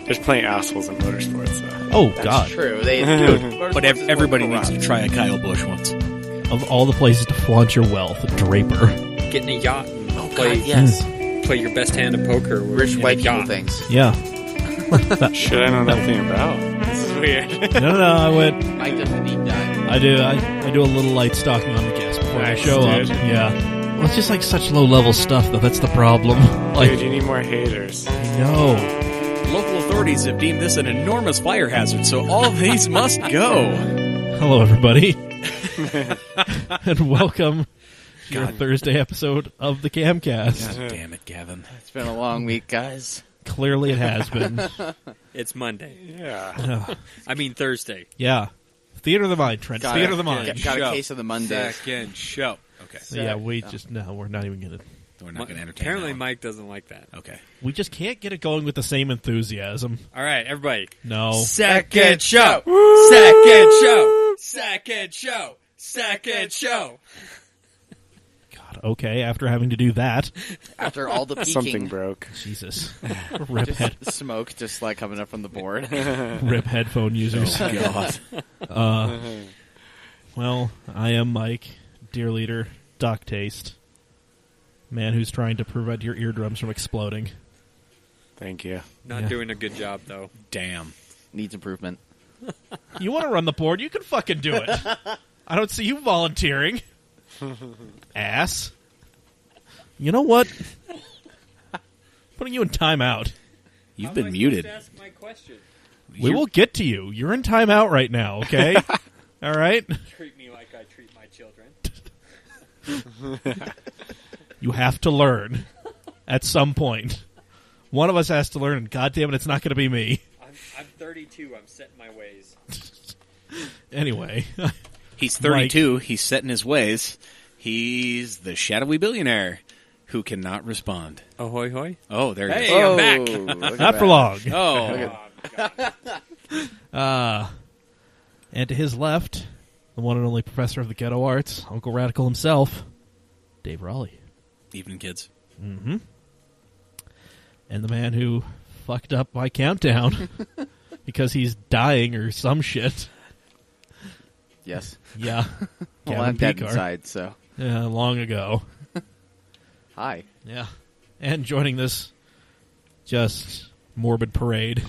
There's plenty of assholes in motorsports, though. Oh, That's God. true. But everybody needs to try a Kyle Busch once. Of all the places to flaunt your wealth, Draper. Get in a yacht and God, yes. play your best hand of poker. Rich in white a people yacht. things. Yeah. Shit, I know nothing about. This is weird. No, I went. Mike does a deep dive. I do a little light stalking on the guests before Nice, they show up. dude. Yeah. Well, it's just like such low-level stuff, though. That's the problem. Like, Dude, you need more haters. no. Local authorities have deemed this an enormous fire hazard, so all of these must go. Hello, everybody. And welcome to your Thursday episode of the CAMcast. God damn it, Gavin. It's been a long week, guys. Clearly it has been. It's Monday. Yeah. I mean Thursday. Yeah. Theater of the mind, Trent. Got Theater it. of the mind. Got a Show. case of the Monday. Second show. Okay. Yeah, we just, no, we're not even going to. We're not going to entertain Apparently that one. Mike doesn't like that. Okay. We just can't get it going with the same enthusiasm. All right, everybody. No. Second show. Second show. Second show. Second show. God, okay, after having to do that. After all the peeking. Something broke. Jesus. Rip Smoke just like coming up from the board. headphone users. Oh, God. Well, I am Mike, dear leader, Doc Taste. Man who's trying to prevent your eardrums from exploding. Thank you. Not Yeah. doing a good job, though. Damn. Needs improvement. You want to run the board? You can fucking do it. I don't see you volunteering. Ass. You know what? Putting you in timeout. You've been muted. Ask my question. We will get to you. You're in timeout right now, okay? All right? Treat me like I treat my children. You have to learn at some point. One of us has to learn, and goddammit, it's not going to be me. I'm 32. I'm set in my ways. Anyway. He's 32. He's set in his ways. He's the shadowy billionaire who cannot respond. Ahoy, hoy. Oh, there he Hey, is. I'm back. Look at Not for that. long. Oh. And to his left, the one and only professor of the ghetto arts, Uncle Radical himself, Dave Raleigh. Evening, kids. Mm-hmm. And the man who fucked up my countdown because he's dying or some shit. Yes. Yeah. Well, Gavin I'm dead Picard. inside, so. Yeah, long ago. Hi. Yeah. And joining this just morbid parade.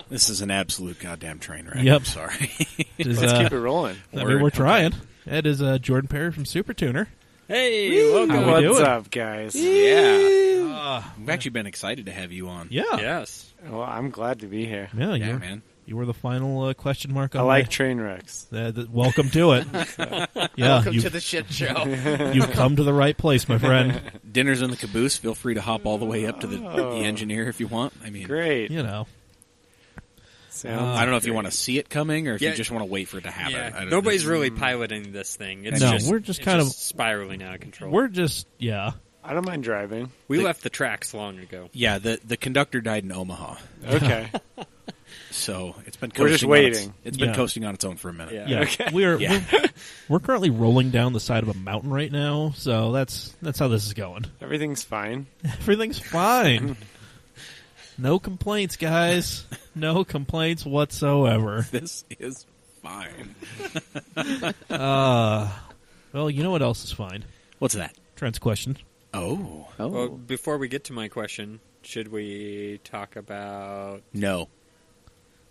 This is an absolute goddamn train wreck. Yep. I'm sorry. Is, Let's keep it rolling. I mean, we're trying. It is Jordan Perri from Supertuner. Hey, welcome. How we What's doing? up, guys? Yeah. We've actually been excited to have you on. Yeah. Yes. Well, I'm glad to be here. Yeah, Yeah, man. You were the final question mark on I like my- train wrecks. welcome to it. Yeah, Welcome you've, to the shit show. you've come to the right place, my friend. Dinner's in the caboose. Feel free to hop all the way up to the engineer if you want. I mean, Great. You know. Sounds I don't know if you great. want to see it coming or if Yeah. you just want to wait for it to happen. I Yeah, don't nobody's know. really piloting this thing. It's No, just, we're just it's kind of- spiraling out of control. We're just, yeah. I don't mind driving. We left the tracks long ago. Yeah, the conductor died in Omaha, Okay. so it's been We're just coasting waiting. It's been Yeah. coasting on its own for a minute. Yeah. Yeah, Okay. we're currently rolling down the side of a mountain right now, so that's how this is going. Everything's fine. Everything's fine. No complaints, guys. No complaints whatsoever. This is fine. Well, you know what else is fine? What's that? Trent's question. Oh Well, before we get to my question, should we talk about... no.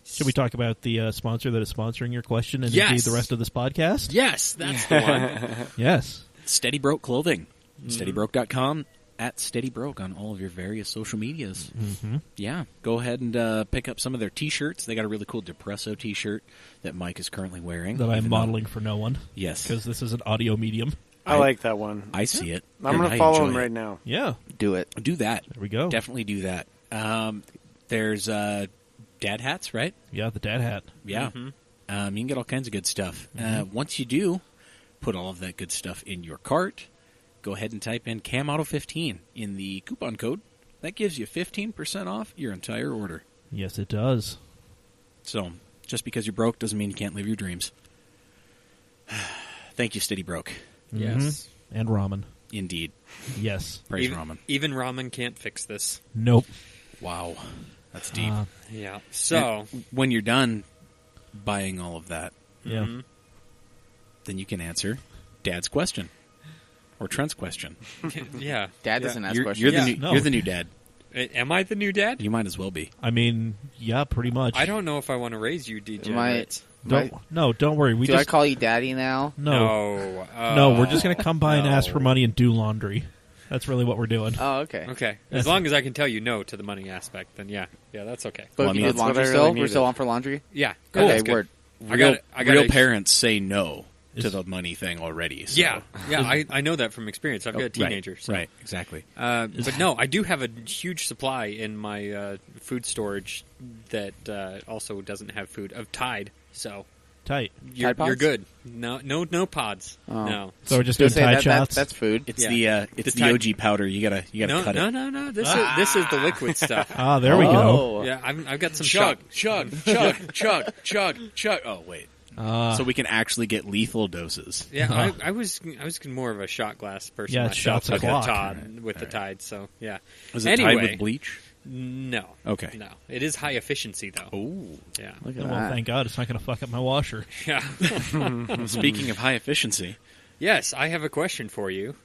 Should we talk about the sponsor that is sponsoring your question and Yes. indeed the rest of this podcast? Yes, that's the one. Yes. Steady Broke Clothing. SteadyBroke.com. At Steady Broke on all of your various social medias. Mm-hmm. Yeah, go ahead and pick up some of their T-shirts. They got a really cool Depresso T-shirt that Mike is currently wearing. That I'm even though- modeling for no one Yes, because this is an audio medium. I like that one. I see it. I'm and going I to follow enjoy him it. right now. Yeah. Do it. Do that. There we go. Definitely do that. There's dad hats, right? Yeah, the dad hat. Yeah. Mhm. You can get all kinds of good stuff. Once you do, put all of that good stuff in your cart. Go ahead and type in CAMAuto15 in the coupon code. That gives you 15% off your entire order. Yes, it does. So, just because you're broke doesn't mean you can't live your dreams. Thank you, Steady Broke. Yes. Mhm. And ramen. Indeed. Yes. Praise even, ramen. Even ramen can't fix this. Nope. Wow. That's deep. Yeah. So, And when you're done buying all of that, Yeah. then you can answer Dad's question or Trent's question. yeah. Dad doesn't ask You're, questions. you're, the Yeah. new, No. you're the new dad. Am I the new dad? You might as well be. I mean, yeah, pretty much. I don't know if I want to raise you, degenerates. Don't worry. We Do I just call you daddy now? no. No. No, we're just gonna come by and no. ask for money and do laundry. That's really what we're doing. Oh, okay. Okay. As long as I can tell you no to the money aspect, then yeah. Yeah, that's okay. But Well, I you mean, did that's laundry what I still? really We're needed. still on for laundry? Yeah. Okay, that's good. word. Real parents say no to Is- the money thing already. So. Yeah. Yeah, I know that from experience. I've got a teenager. Right, So. right, exactly. But no, I do have a huge supply in my food storage that also doesn't have food of Tide. So Tight. you're Tide pods? good. No pods. Oh. No. So we're just Gonna doing say Tide that, shots. that's food. It's Yeah. the The Tide- OG powder. You gotta No, cut no, it. no, no. This is the liquid stuff. Ah, there we go. Oh. Yeah, I've got some Chug, shot. chug. Oh wait. Ah, So we can actually get lethal doses. Yeah, I was more of a shot glass person Yeah, myself shots with the o'clock. Todd with the Tide. So yeah. Was it Anyway. tied with bleach? No. Okay. No, it is high efficiency though. Oh. Yeah. Look at well, that. thank God it's not going to fuck up my washer. Yeah. Speaking of high efficiency, Yes, I have a question for you.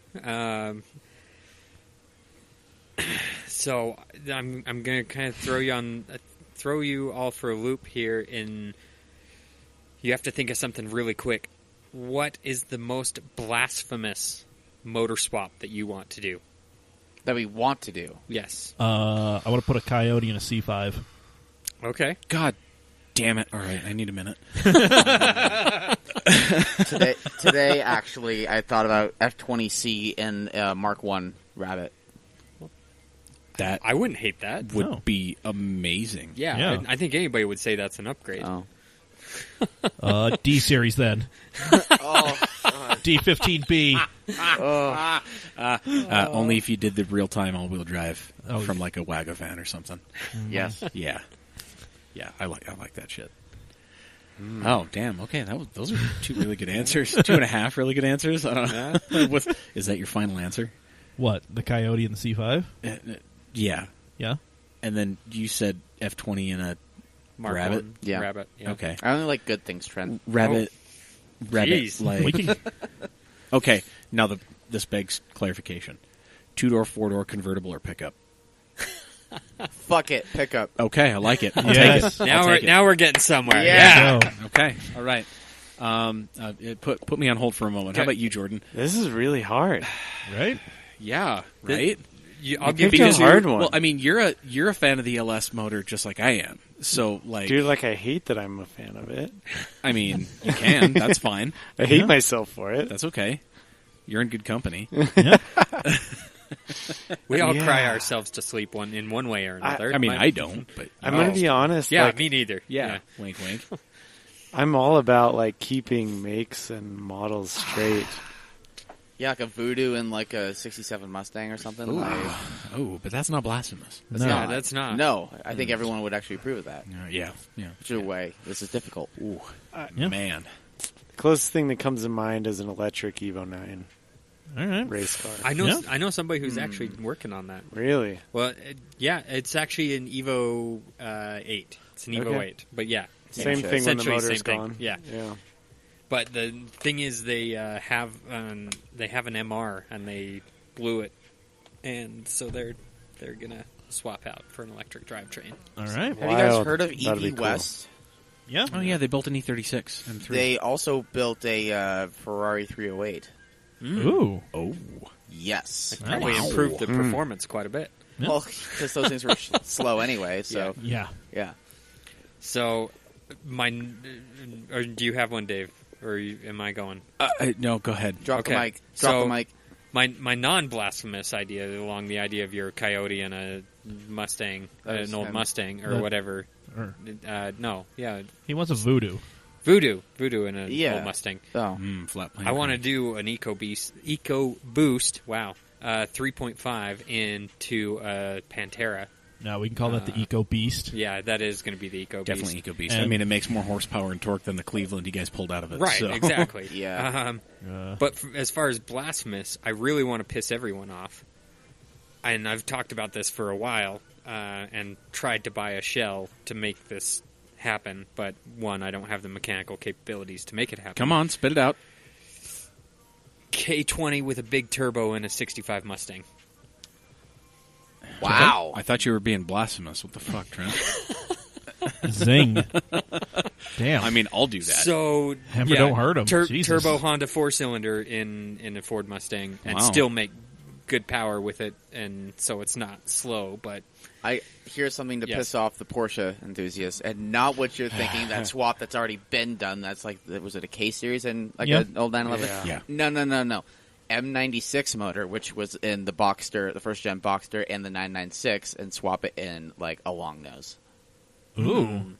So I'm going to kind of throw you all for a loop here. You have to think of something really quick. What is the most blasphemous motor swap that you want to do? That we want to do. Yes. I want to put a Coyote in a C5. Okay. God damn it! All right, I need a minute. Today, actually, I thought about F-20C and Mark 1 Rabbit. That I wouldn't hate that. would No. be amazing. Yeah, Yeah. I think anybody would say that's an upgrade. Oh. D series then. D15B. Only if you did the real time all wheel drive Oh, from like a Wago van or something. Yes. Yeah, I like that shit. Oh damn! Okay, those are two really good answers. 2.5 really good answers. I don't know. Is that your final answer? What? The Coyote and the C5? Yeah. Yeah. And then you said F-20 and a Mark Rabbit? 1, Yeah. Rabbit. Yeah. okay I only like good things, Trent. rabbit. Jeez. Like We can, okay. Now this begs clarification: 2-door, 4-door, convertible, or pickup. Fuck it. Pickup. Okay, I like it. I'll Yes. take it. I'll take it. Now we're getting somewhere. Yeah. so, Okay, all right. Put me on hold for a moment. How Okay. about you, Jordan? This is really hard. right? Yeah, right. I'll give picked you a hard one. Well, I mean, you're a fan of the LS motor just like I am. So, like, Dude, like, I hate that I'm a fan of it. I mean, you can. That's fine. I hate Yeah. myself for it. That's okay. You're in good company. Yeah. We all Yeah. cry ourselves to sleep in one way or another. I mean, I don't, but I'm going to be honest. Yeah, like, me neither. yeah. Wink, wink. I'm all about, like, keeping makes and models straight. Yeah, like a Voodoo and like a 67 Mustang or something. Like, Oh, but that's not blasphemous. No. Yeah, that's not. No, I think everyone would actually approve of that. Yeah. Which way, this is difficult. Ooh, Yeah. man. Closest thing that comes to mind is an electric Evo 9 All right. race car. I know. Yeah. I know somebody who's actually working on that. Really? Well, yeah, it's actually an Evo 8. It's an Evo Okay. 8. But yeah, Same shit. thing when the Essentially motor's same thing. gone. Yeah. Yeah. but the thing is, they have an MR and they blew it, and so they're gonna swap out for an electric drivetrain. All right. Have you guys Wild. heard of That'd be EV cool. West? Yeah. Oh yeah, they built an E36 M3. They also built a Ferrari 308. Ooh. Oh, Yes. Probably Nice. improved the performance quite a bit. Yeah. Well, because those things were slow anyway, so Yeah. yeah. So, or do you have one, Dave? Or am I going? no, go ahead. Drop Okay, the mic. Drop so- the mic. My non-blasphemous idea along the idea of your Coyote and a Mustang, That was an old him. Mustang or That- whatever. Or, No, yeah, he wants a Voodoo. Voodoo and an Yeah. old Mustang. Oh, Flat plane. I want to do an EcoBoost. Wow, 3.5 into a Pantera. No, we can call that the Eco Beast. Yeah, that is going to be the EcoBeast. Definitely EcoBeast. I And- mean, it makes more horsepower and torque than the Cleveland you guys pulled out of it. Right, so. exactly. Yeah. But as far as blasphemous, I really want to piss everyone off. and I've talked about this for a while, and tried to buy a shell to make this happen, but one, I don't have the mechanical capabilities to make it happen. Come on, spit it out. K20 with a big turbo and a 65 Mustang. Wow. I thought you were being blasphemous. What the fuck, Trent? Zing. Damn. I mean, I'll do that. So Hammer don't hurt 'em. Jesus. Turbo Honda 4-cylinder in a Ford Mustang, and Wow. still make good power with it, and so it's not slow. But Here's something to Yes. piss off the Porsche enthusiasts, and not what you're thinking. That swap that's already been done. That's like, was it a K series and like Yeah. an old 911? Yeah. No. M96 motor, which was in the Boxster, the first gen Boxster, and the 996, and swap it in like a long nose. Ooh.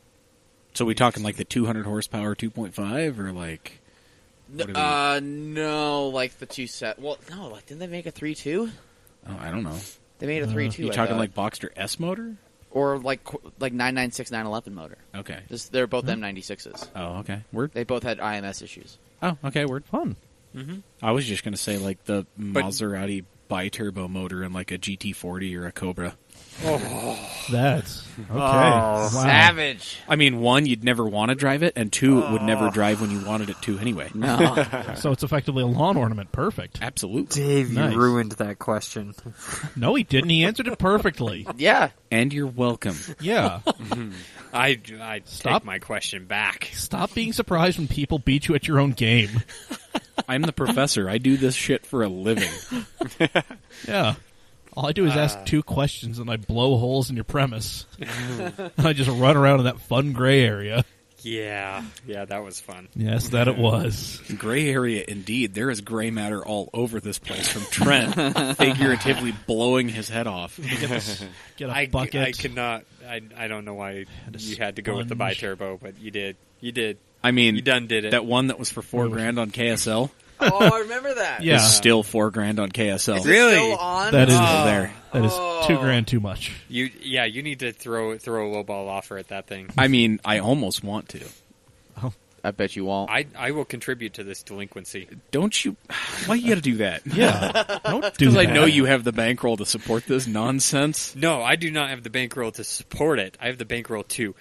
So we talking like the 200 horsepower 2.5 or like... what are we- No, like the two set. Well, no, like didn't they make a 3.2? Oh, I don't know. They made a 3.2. You I talking thought. like Boxster S motor? or like 996, 911 motor. Okay. They're both M96s. Oh, okay. Word. They both had IMS issues. Oh, okay. Word. Fun. I was just going to say like the Maserati bi-turbo motor in like a GT40 or a Cobra. That's okay. Oh, Wow. savage! I mean, one, you'd never want to drive it, and two, it would never drive when you wanted it to anyway. No, So it's effectively a lawn ornament. Perfect. Absolutely. Dave, Nice. you ruined that question. No, he didn't. He answered it perfectly. yeah. And you're welcome. Yeah. I Stop. take my question back. Stop being surprised when people beat you at your own game. I'm the professor. I do this shit for a living. Yeah. All I do is ask two questions and I blow holes in your premise. I just run around in that fun gray area. Yeah, that was fun. Yes, that it was. Gray area, indeed. There is gray matter all over this place from Trent figuratively blowing his head off. Get a I bucket. cannot. I don't know why you had to go with the sponge. bi-turbo, but you did. You did. I mean, You done did it. that one that was for $4,000 on KSL Oh, I remember that. Yeah. is still $4,000 on KSL. Is Really? it still on? That is there. That is $2,000 too much. You need to throw a lowball offer at that thing. I mean, I almost want to. I bet you won't. I will contribute to this delinquency. Don't you? Why you got to do that? Yeah. Don't do Because that. I know you have the bankroll to support this nonsense. No, I do not have the bankroll to support it. I have the bankroll to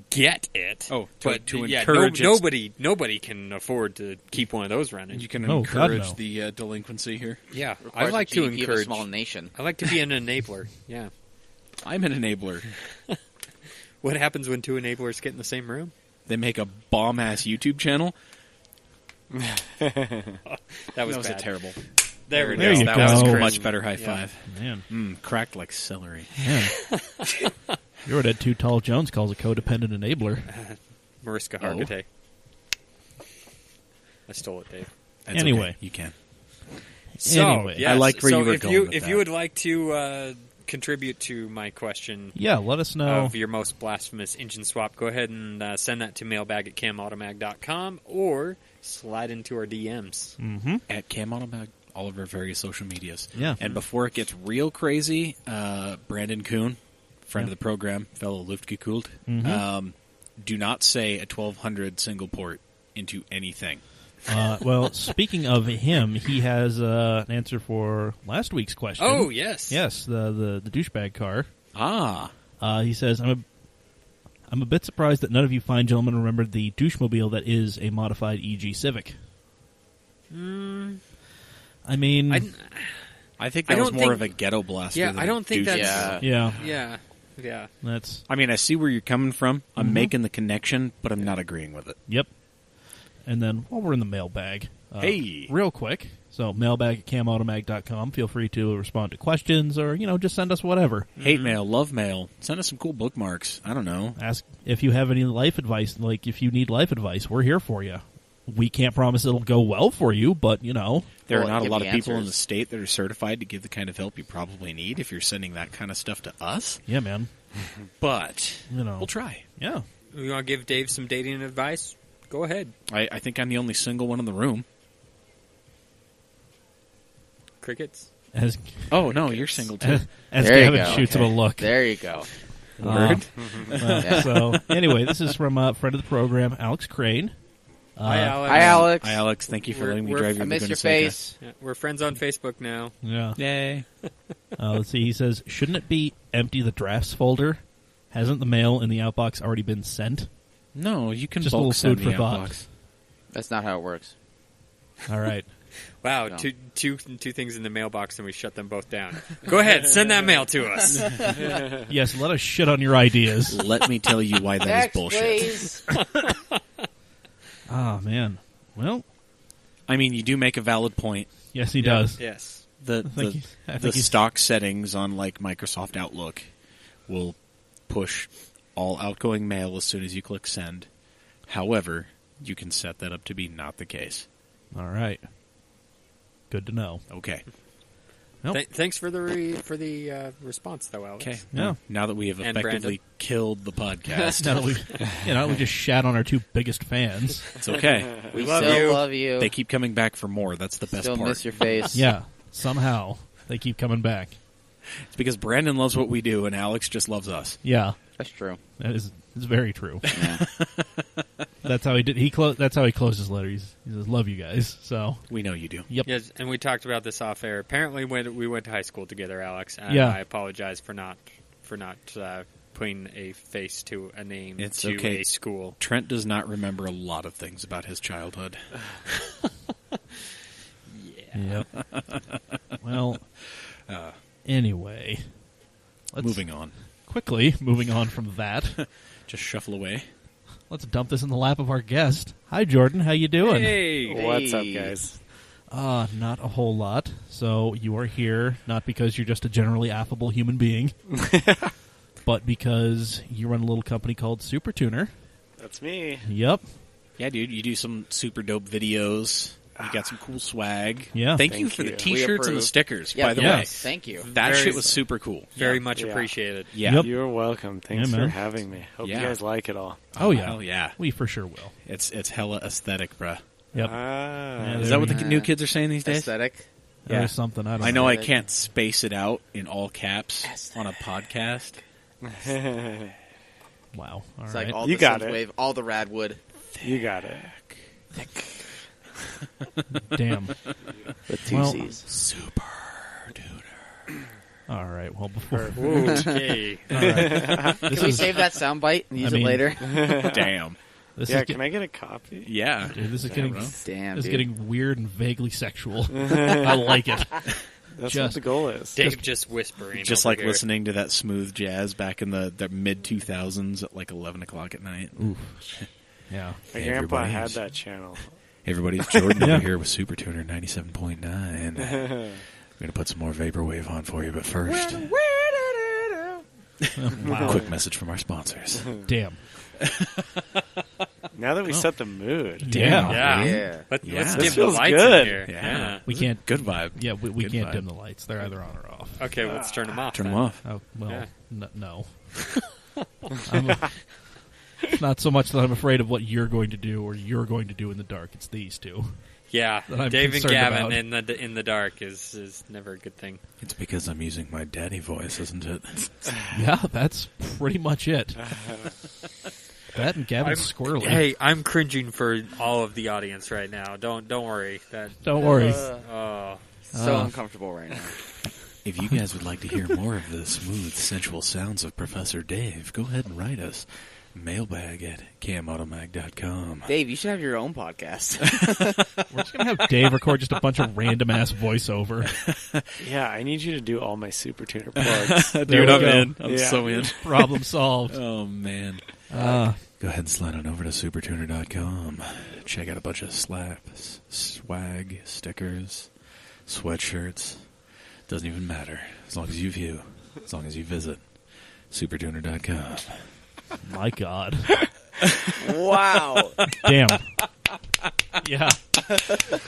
get it. Oh, but to yeah, encourage its- nobody can afford to keep one of those running. You can Oh, God, encourage no. the delinquency here. Yeah, I Requires like the to GDP of a encourage. small nation. I like to be an enabler. Yeah. I'm an enabler. What happens when two enablers get in the same room? They make a bomb-ass YouTube channel. That was a bad. terrible. There it There is. you that go. was a Cringe. much better high Yeah. five. Man. Cracked like celery. Man. You're what Ed Too Tall Jones calls a codependent enabler. Mariska Oh. Hargitay. I stole it, Dave. That's Anyway. okay. You can. So, Anyway. yes, I liked where so you were if going you with if that. you would like to contribute to my question Yeah, let us know. of your most blasphemous engine swap, go ahead and send that to mailbag at camautomag.com or slide into our DMs. Mm-hmm. At CAMautomag, all of our various social medias. Yeah. And before it gets real crazy, Brandon Kuhn, friend of the program, fellow Luftgekühlt, do not say a 1200 single port into anything. Well, speaking of him, he has an answer for last week's question. Oh, yes. Yes, the douchebag car. Ah. He says, I'm a bit surprised that none of you fine gentlemen remembered the douchemobile that is a modified EG Civic. I mean, I think I that was don't more think- of a ghetto blaster. Yeah, than I a don't think douche. that's- Yeah. yeah, that's I mean, I see where you're coming from. I'm making the connection, but I'm not agreeing with it. yep. And then while we're in the mailbag, Hey. real quick. So mailbag at camautomag.com. Feel free to respond to questions or just send us whatever. Hate mail, love mail. Send us some cool bookmarks. I don't know. Ask if you have any life advice. Like if you need life advice, we're here for you. We can't promise it'll go well for you, but There Well, are not a give lot the of people in answers. the state that are certified to give the kind of help you probably need if you're sending that kind of stuff to us. yeah, man. But We'll we'll try. Yeah. You want to give Dave some dating advice? Go ahead. I think I'm the only single one in the room. Crickets. As Oh, no, you're single too. as There you Gavin go. shoots him a look. There you go. Word. So anyway, this is from a friend of the program, Alex Crane. Hi, Alex. Hi, Alex. Hi, Alex. Thank you for letting me We're- drive your I miss Laguna your Seca. face. Yeah, we're friends on Facebook now. Yeah. Yay. Let's see. He says, shouldn't it be empty the drafts folder? Hasn't the mail in the outbox already been sent? No, you can Just a bulk little send food the for thought. outbox. That's not how it works. All right. Wow, No. two things in the mailbox, and we shut them both down. Go ahead, send that mail to us. Yes, let us shit on your ideas. Let me tell you why that is Next, bullshit. please. Ah, man. Well, I mean, you do make a valid point. yes, he does. Yes. The I think the he's- stock settings on like Microsoft Outlook will push all outgoing mail as soon as you click send. However, you can set that up to be not the case. All right. Good to know. Okay. Nope. Thanks for the response, though, Alex. Okay. Yeah. Now that we have And effectively killed the podcast, Now that we just shat on our two biggest fans. it's okay. We love still you. love you. They keep coming back for more. That's the best Still part. miss your face. Yeah. Somehow they keep coming back. It's because Brandon loves what we do, and Alex just loves us. Yeah. That's true. That is it's very true. Yeah. That's how he did. That's how he closed his letter. He says, "Love you guys." So, We know you do. yep. Yes, and we talked about this off air. Apparently, when we went to high school together, Alex. And Yeah. I apologize for not putting a face to a name It's to okay. a school. Trent does not remember a lot of things about his childhood. Yeah. Yep. Well. Anyway, let's Moving on. quickly moving on from that. Just shuffle away. Let's dump this in the lap of our guest. Hi, Jordan. How you doing? Hey. What's up, Hey. guys? Not a whole lot. So you are here not because you're just a generally affable human being, but because you run a little company called Supertuner. That's me. Yep. Yeah, dude, you do some super dope videos. You got some cool swag. Yeah. Thank you Thank for the you. T-shirts We and the approve. stickers, Yeah, by the yeah. way. Thank you. That Very- shit was super cool. Very much Yeah. appreciated. Yeah. Yep. You're welcome. Thanks Yeah, for man. having me. Hope Yeah. you guys like it all. Oh, yeah. Hell yeah. We for sure will. It's Uh, hella aesthetic, bruh. Yep. Ah, there Is that what we the go. new kids are saying these days? Aesthetic. There's Yeah. something. I don't I know I Aesthetic. can't space it out in all caps on a podcast. Wow. All It's right. like all You the got synth it. wave, all the radwood. you got it. Damn. With two Well- C's. Super duder. All right. Well, before Okay. all right. This Can we is save that soundbite and use I mean- it later? Damn. this Yeah, is can I get a copy? Yeah. dude, this is Yeah, getting bro. Damn, this is dude. getting weird and vaguely sexual. I like it. That's Just- what the goal is. Dave just whispering. Just over like here. listening to that smooth jazz back in the mid 2000s at like 11 o'clock at night. Oof. Yeah. My Hey, grandpa everybody, had it's- that channel. Hey everybody, it's Jordan Yeah. over here with Supertuner 97.9. I'm going to put some more Vaporwave on for you, but first, Wow. quick message from our sponsors. Damn. Now that we set the mood. Yeah. Yeah. Yeah. Let's Yeah. dim This the feels lights good. in here. Yeah. We can't. Good vibe. Yeah, we Good can't vibe. dim the lights. They're either on or off. Okay, let's turn them off. Turn then. them off. Oh well, Yeah. no. It's not so much that I'm afraid of what you're going to do or you're going to do in the dark. It's these two. Yeah, That I'm Dave and concerned Gavin about. in the dark is never a good thing. It's because I'm using my daddy voice, isn't it? Yeah, that's pretty much it. That and Gavin Squirrely. Hey, I'm cringing for all of the audience right now. Don't worry. Don't worry. Oh, So Uh. uncomfortable right now. If you guys would like to hear more of the smooth, sensual sounds of Professor Dave, go ahead and write us. Mailbag at camautomag.com. Dave, you should have your own podcast. We're just gonna have Dave record just a bunch of random ass voiceover. Yeah, I need you to do all my Super Tuner plugs. There Dude, we I'm go. in. I'm Yeah. so in. Problem solved. Oh, man. Uh, Go ahead and slide on over to supertuner.com. Check out a bunch of slaps, swag, stickers, sweatshirts. Doesn't even matter. As long as you view. As long as you visit. Supertuner.com. my God. Wow. Damn. Yeah.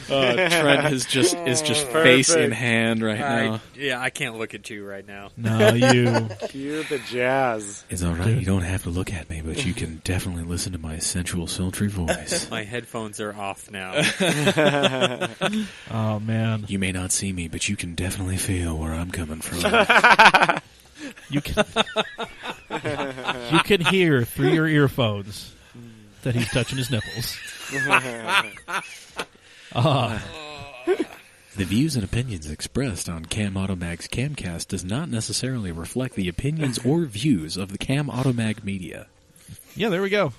Trent is just face in hand right now. I can't look at you right now. No, you. Cue the jazz. It's alright, you don't have to look at me, but you can definitely listen to my sensual, sultry voice. My headphones are off now. Oh man. You may not see me, but you can definitely feel where I'm coming from. You can. You can hear through your earphones that he's touching his nipples. The views and opinions expressed on Cam Automag's CAMcast does not necessarily reflect the opinions or views of the Cam Automag media. Yeah, there we go.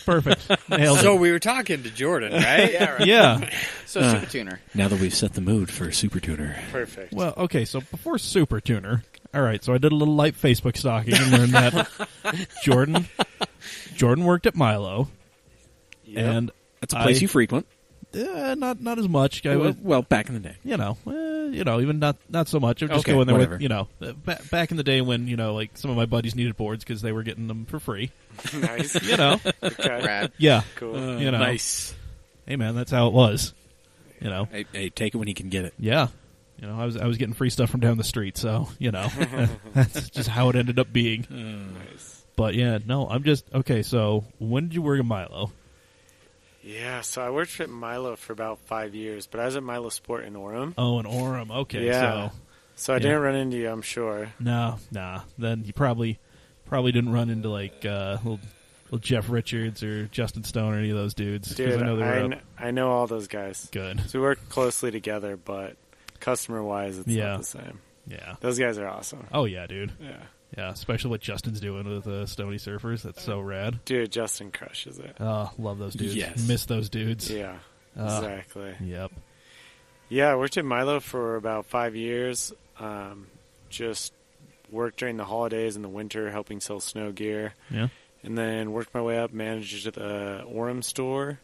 Perfect. Nailed So it. we were talking to Jordan, right? Yeah, right. Yeah. So Supertuner. Now that we've set the mood for Supertuner. Perfect. Well, okay, so before Supertuner, all right, so I did a little light Facebook stalking and learned that Jordan worked at Milo, Yep. and That's a place you frequent. not as much. I would, Well, back in the day. even not so much. I would just Okay, go in there whatever. with, back in the day when, like some of my buddies needed boards because they were getting them for free. Nice. Okay. Rad. Yeah. Cool. Nice. Hey man, that's how it was. Hey, take it when you can get it. Yeah. I was getting free stuff from down the street, so, that's just how it ended up being. Nice. But yeah, no, I'm just okay, so when did you work at Milo? Yeah, so I worked at Milo for about 5 years, but I was at Milo Sport in Orem. Oh, in Orem. Okay, Yeah. So I yeah. didn't run into you, I'm sure. Nah. Then you probably didn't run into like little Jeff Richards or Justin Stone or any of those dudes. 'cause Dude, I know they were up. I know all those guys. Good. So we work closely together, but customer-wise, it's Yeah. not the same. Yeah. Those guys are awesome. Oh yeah, dude. Yeah. Yeah, especially what Justin's doing with Stony Surfers. That's so rad. Dude, Justin crushes it. Oh, love those dudes. Yes. Miss those dudes. Yeah, Ah. exactly. Yep. Yeah, I worked at Milo for about 5 years. Just worked during the holidays in the winter, helping sell snow gear. Yeah. And then worked my way up, managed at the Orem store,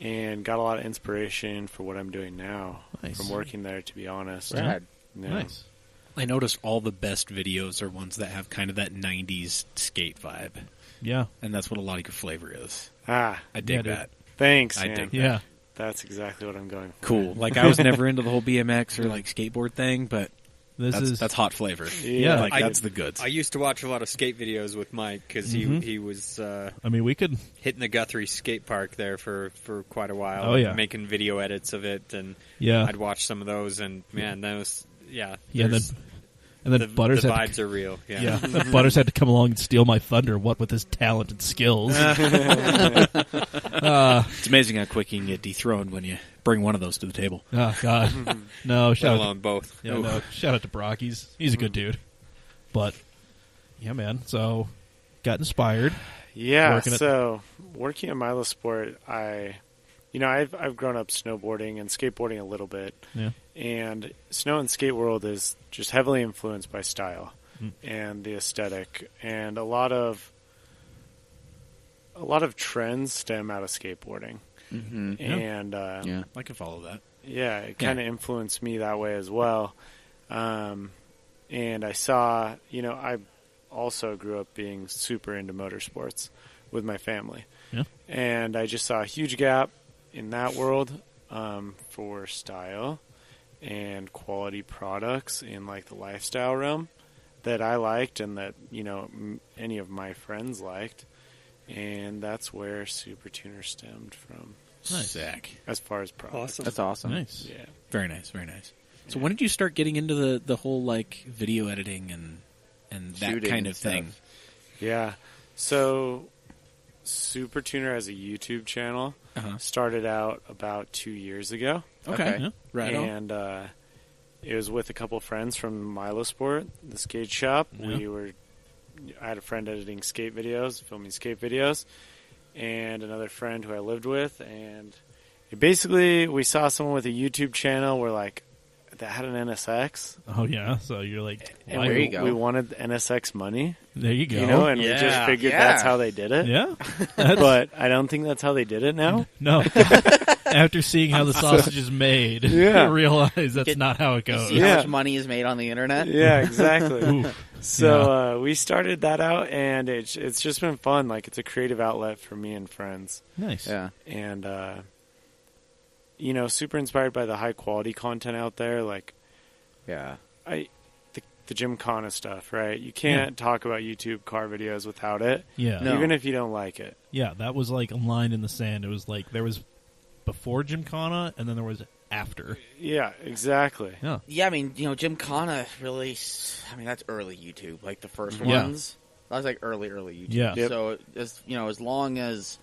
and got a lot of inspiration for what I'm doing now Nice. from working there, to be honest. Rad. Yeah. Nice. I noticed all the best videos are ones that have kind of that 90s skate vibe. Yeah. And that's what a lot of your flavor is. Ah, I dig Yeah, dude. that. thanks, I man. dig Yeah. That's exactly what I'm going for. Cool. Like, I was never into the whole BMX or, like, skateboard thing, but that's hot flavor. Yeah. Like, I- that's the goods. I used to watch a lot of skate videos with Mike because he was I mean, we could. hitting the Guthrie skate park there for quite a while. Oh, yeah. Making video edits of it, and Yeah. I'd watch some of those, and man, that was Yeah. there's- And then the Butters the had vibes are real. Yeah. Yeah, then Butters had to come along and steal my thunder. What with his talent and skills? It's amazing how quick you can get dethroned when you bring one of those to the table. Oh God, no! Let Shout out, alone both. yeah, no, shout out to Brock. He's a good dude. But yeah, man. So got inspired. Yeah, Working at- so working at Milo Sport, I've grown up snowboarding and skateboarding a little bit, Yeah, and snow and skate world is just heavily influenced by style Mm. and the aesthetic, and a lot of trends stem out of skateboarding, Mm-hmm. and Yeah. I can follow that. yeah, it kind of influenced me that way as well. And I saw, I also grew up being super into motorsports with my family. Yeah. And I just saw a huge gap in that world for style and quality products in like the lifestyle realm that I liked and that, any of my friends liked. And that's where Supertuner stemmed from Nice. Sick. as far as products. Awesome. That's awesome. nice. Yeah. Very nice, very nice. So when did you start getting into the whole, like, video editing and that Shooting kind and of thing? stuff. Yeah. So Supertuner as a YouTube channel Uh-huh. started out about 2 years ago. Okay. Yeah. Right on. And it was with a couple friends from Milo Sport, the skate shop. Yeah. I had a friend editing skate videos, filming skate videos, and another friend who I lived with. And basically, we saw someone with a YouTube channel where, like, that had an NSX. Oh yeah. So you're like, And why- there we, you go. we wanted NSX money, there you go. and we just Yeah. figured Yeah. that's how they did it. Yeah. But I don't think that's how they did it now. No. After seeing how the sausage is made, Yeah. I realize that's Get- not how it You goes. see Yeah. how much money is made on the internet? Yeah, exactly. Ooh. So we started that out, and it's just been fun. Like, it's a creative outlet for me and friends, Nice. Yeah. and super inspired by the high quality content out there. Like, Yeah. the Gymkhana stuff, right? You can't talk about YouTube car videos without it, Yeah. No. even if you don't like it. Yeah. That was like a line in the sand. It was like there was before Gymkhana, and then there was after. Yeah, exactly. Yeah. Yeah, I mean, Gymkhana really, that's early YouTube, like the first Yeah. ones. That was like early YouTube. Yeah. Yep. So, as long as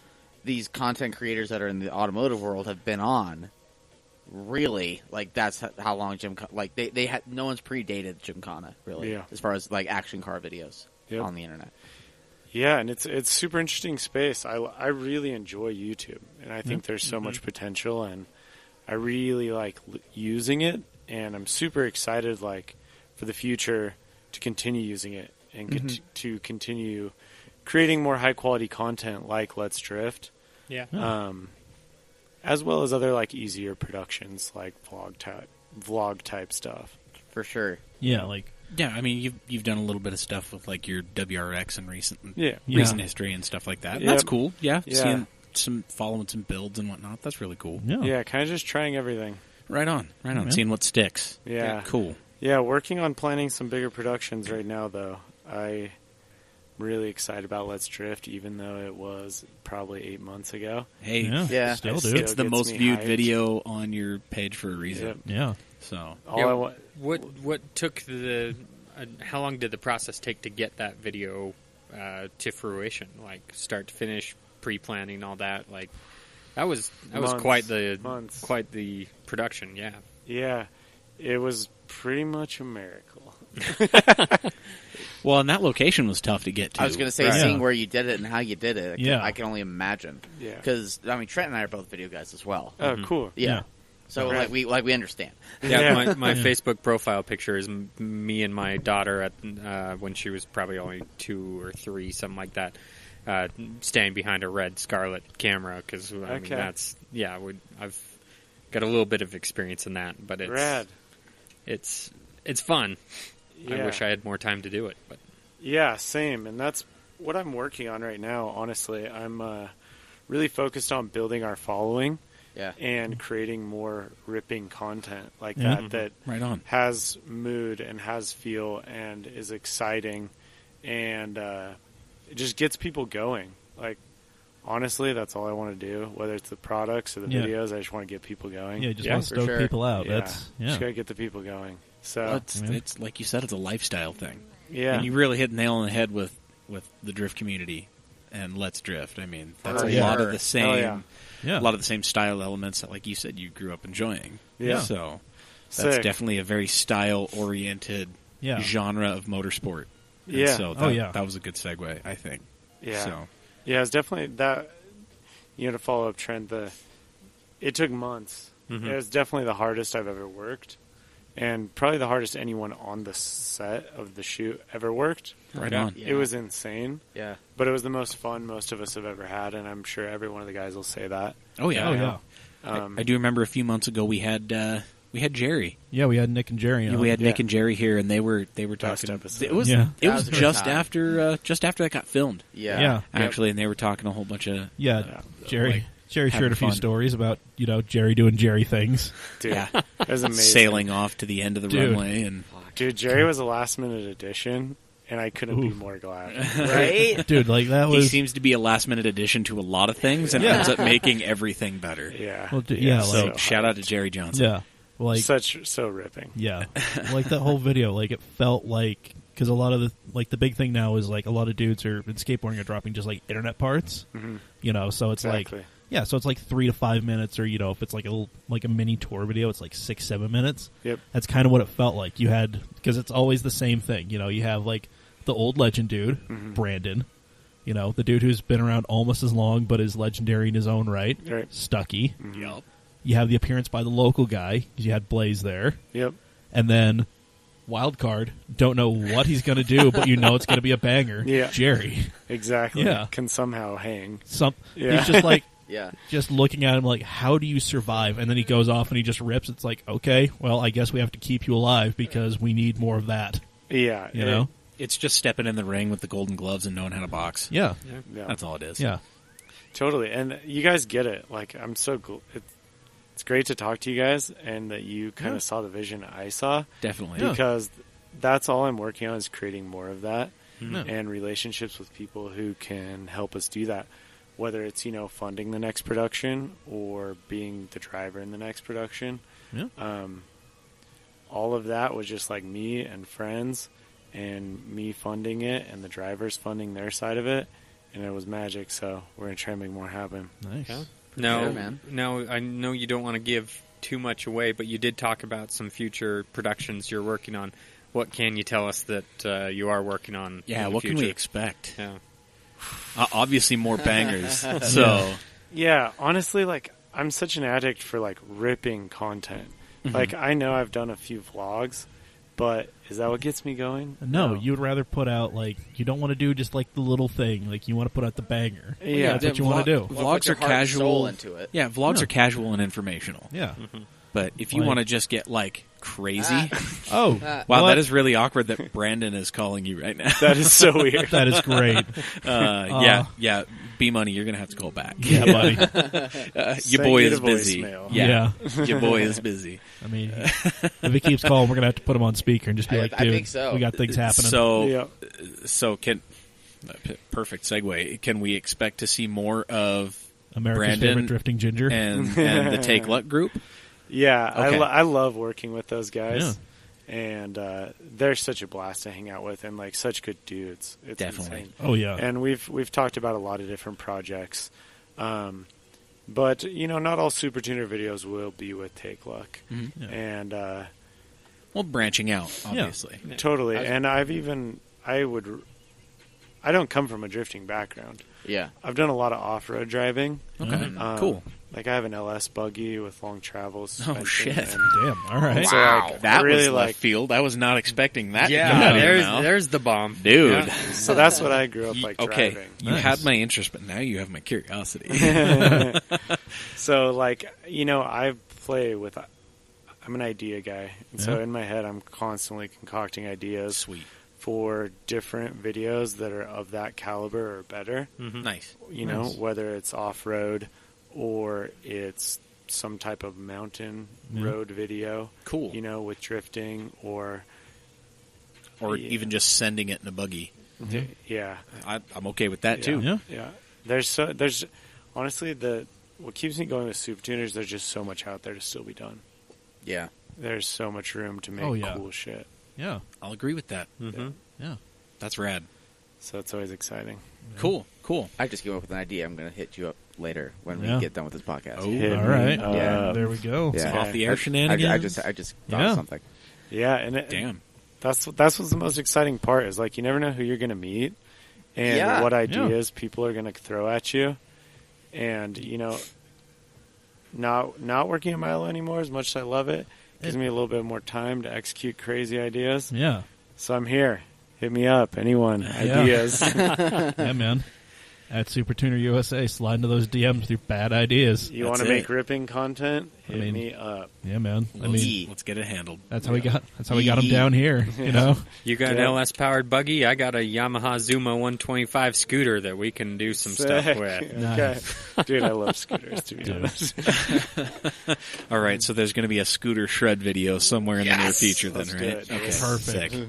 these content creators that are in the automotive world have been on, really, like, that's how long like, they had, no one's predated Gymkhana, really, as far as, like, action car videos on the internet. Yeah, and it's super interesting space. I really enjoy YouTube, and I think there's so much potential, and I really like using it, and I'm super excited, like, for the future to continue using it and to continue creating more high quality content like Let's Drift. Yeah. As well as other, like, easier productions like vlog type stuff. For sure. Yeah, like Yeah, I mean, you've done a little bit of stuff with like your WRX and recent history and stuff like that. And that's cool. Yeah, seeing following some builds and whatnot. That's really cool. Yeah, kind of just trying everything. Right on. Yeah. Seeing what sticks. Yeah, cool. Yeah, working on planning some bigger productions right now, though. I'm really excited about Let's Drift, even though it was probably 8 months ago. Hey, still do. It's the most viewed video on your page for a reason. Yeah. So what took the how long did the process take to get that video to fruition? Like start to finish, pre-planning, all that. Like that was quite the production. Yeah. Yeah, it was pretty much a miracle. Well, and that location was tough to get to. I was going to say, seeing where you did it and how you did it, I can only imagine. Yeah. Because, I mean, Trent and I are both video guys as well. Oh, cool. Yeah. So, we understand. Yeah, my Facebook profile picture is me and my daughter at when she was probably only 2 or 3, something like that, standing behind a red Scarlett camera. Because, I mean, that's, I've got a little bit of experience in that. But it's rad. It's fun. Yeah. I wish I had more time to do it. But yeah, same. And that's what I'm working on right now, honestly. I'm really focused on building our following and creating more ripping content like that right on. Has mood and has feel and is exciting and it just gets people going. Like, honestly, that's all I want to do, whether it's the products or the videos. I just want to get people going. Yeah, just want to stoke people out. Yeah. That's Just got to get the people going. So it's like you said, it's a lifestyle thing. Yeah. And you really hit the nail on the head with the drift community and Let's Drift. I mean, that's a lot of the same a lot of the same style elements that, like you said, you grew up enjoying. Yeah. So that's Sick. definitely a very style oriented genre of motorsport. And Yeah. so that was a good segue, I think. Yeah. So Yeah, it's definitely that. To follow up Trent, it took months. It was definitely the hardest I've ever worked, and probably the hardest anyone on the set of the shoot ever worked. Right on. It was insane. Yeah. But it was the most fun most of us have ever had, and I'm sure every one of the guys will say that. Oh yeah. I do remember a few months ago we had Jerry. Yeah, we had Nick and Jerry on. We had Nick and Jerry here, and they were Best talking. episode. It was That was a good just time. after that got filmed. Yeah. Actually, and they were talking a whole bunch of Jerry shared having a few fun. stories about Jerry doing Jerry things. Dude, it was amazing. sailing off to the end of the runway, and Dude, Jerry was a last minute addition, and I couldn't be more glad. Right? Dude, like that he was seems to be a last minute addition to a lot of things, and ends up making everything better. Yeah. well, So like shout out to Jerry Johnson. yeah, like so ripping. yeah, like that whole video, like it felt like because a lot of the big thing now is like a lot of dudes in skateboarding are dropping just like internet parts, so it's Exactly. like. Yeah, so it's like 3 to 5 minutes, or if it's like a mini tour video, it's like 6-7 minutes. Yep. That's kind of what it felt like. You had because it's always the same thing. You have like the old legend dude, Brandon. The dude who's been around almost as long, but is legendary in his own right. Stucky. Yep. You have the appearance by the local guy because you had Blaze there. Yep. And then wild card, don't know what he's going to do, but it's going to be a banger. Yeah. Jerry. Exactly. Yeah. Can somehow hang. He's just like. Yeah. Just looking at him like, how do you survive? And then he goes off and he just rips. It's like, okay, well, I guess we have to keep you alive because we need more of that. Yeah. It's just stepping in the ring with the golden gloves and knowing how to box. Yeah. Yeah. That's all it is. Yeah. Totally. And you guys get it. Like, I'm so it's great to talk to you guys and that you kind of saw the vision I saw. Definitely. Because that's all I'm working on is creating more of that Yeah. and relationships with people who can help us do that. Whether it's, funding the next production or being the driver in the next production. Yeah. All of that was just like me and friends and me funding it and the drivers funding their side of it. and it was magic. So we're gonna try and make more happen. Nice. Yeah. Sure, man. Now, I know you don't want to give too much away, but you did talk about some future productions you're working on. What can you tell us that you are working on? Yeah, in the what future? can we expect? Yeah. Obviously, more bangers. So, Yeah, honestly, like I'm such an addict for like ripping content. Like I know I've done a few vlogs, but is that what gets me going? No, you would rather put out, like, you don't want to do just, like, the little thing. Like, you want to put out the banger. Yeah, That's what you want to do. Well, put Vlogs your are heart and casual. soul into it. Yeah, vlogs Yeah. are casual and informational. Yeah. But if you Like- want to just get like crazy, Oh, wow, what? that is really awkward that Brandon is calling you right now. that is so weird. That is great. Yeah, B Money, you're gonna have to call back. Yeah, buddy. Your Send boy you is the busy. voicemail. Yeah, your boy is busy. I mean, if he keeps calling, we're going to have to put him on speaker and just be I- like, I dude, think so. we got things happening. So can perfect segue. Can we expect to see more of America's Brandon favorite drifting ginger. and the Take Luck group? Yeah, Okay. I love working with those guys, Yeah. and they're such a blast to hang out with, and like such good dudes. It's Definitely. insane. Oh, yeah. And we've talked about a lot of different projects, but you know, not all Supertuner videos will be with Take Luck, Yeah. and Well, branching out, obviously. totally. And I don't come from a drifting background. Yeah. I've done a lot of off-road driving. Okay, cool. Like I have an LS buggy with long travel suspension. shit. and- Damn, all right. So, Wow. like, That really was left like field. I was not expecting that. to come Yeah, out of your mouth. there's the bomb. Dude. Yeah. so that's what I grew up like Okay, driving. you Nice. had my interest, but now you have my curiosity. So like, you know, I'm an idea guy, and so Yeah. in my head I'm constantly concocting ideas Sweet, for different videos that are of that caliber or better. nice. You know, Nice. whether it's off-road or it's some type of mountain Yeah. road video, Cool. you know, with drifting or Or Yeah. even just sending it in a buggy. yeah. I'm okay with that too. Yeah. Yeah, there's honestly what keeps me going with Supertuners. There's just so much out there to still be done. Yeah. There's so much room to make Oh, yeah. cool shit. Yeah. I'll agree with that. Mm-hmm. Yeah. That's rad. So it's always exciting. Cool. I just came up with an idea. I'm going to hit you up later when Yeah. we get done with this podcast. Oh. Hit All me right. up. There we go. Yeah. Off the air I shenanigans. just thought Yeah. of something. Yeah, and Damn. that's what's the most exciting part is like you never know who you're going to meet and Yeah. what ideas people are going to throw at you, and you know, not working at Milo anymore as much as I love it gives me a little bit more time to execute crazy ideas. Yeah. So I'm here. Hit me up, anyone. Ideas. Yeah, man. At Supertuner USA, slide into those DMs with your bad ideas. You want to That's make it. ripping content? Hit mean- me up. Yeah, man. I mean, Let's get it handled. that's how we got him down here. You know. You got an Yeah. LS powered buggy. I got a Yamaha Zuma 125 scooter that we can do some stuff Sick. with. Okay. Dude, I love scooters, to be Dude. honest. All right, so there's going to be a scooter shred video somewhere in the near Yes! future, then, Let's do right? it. Okay, Perfect. sick.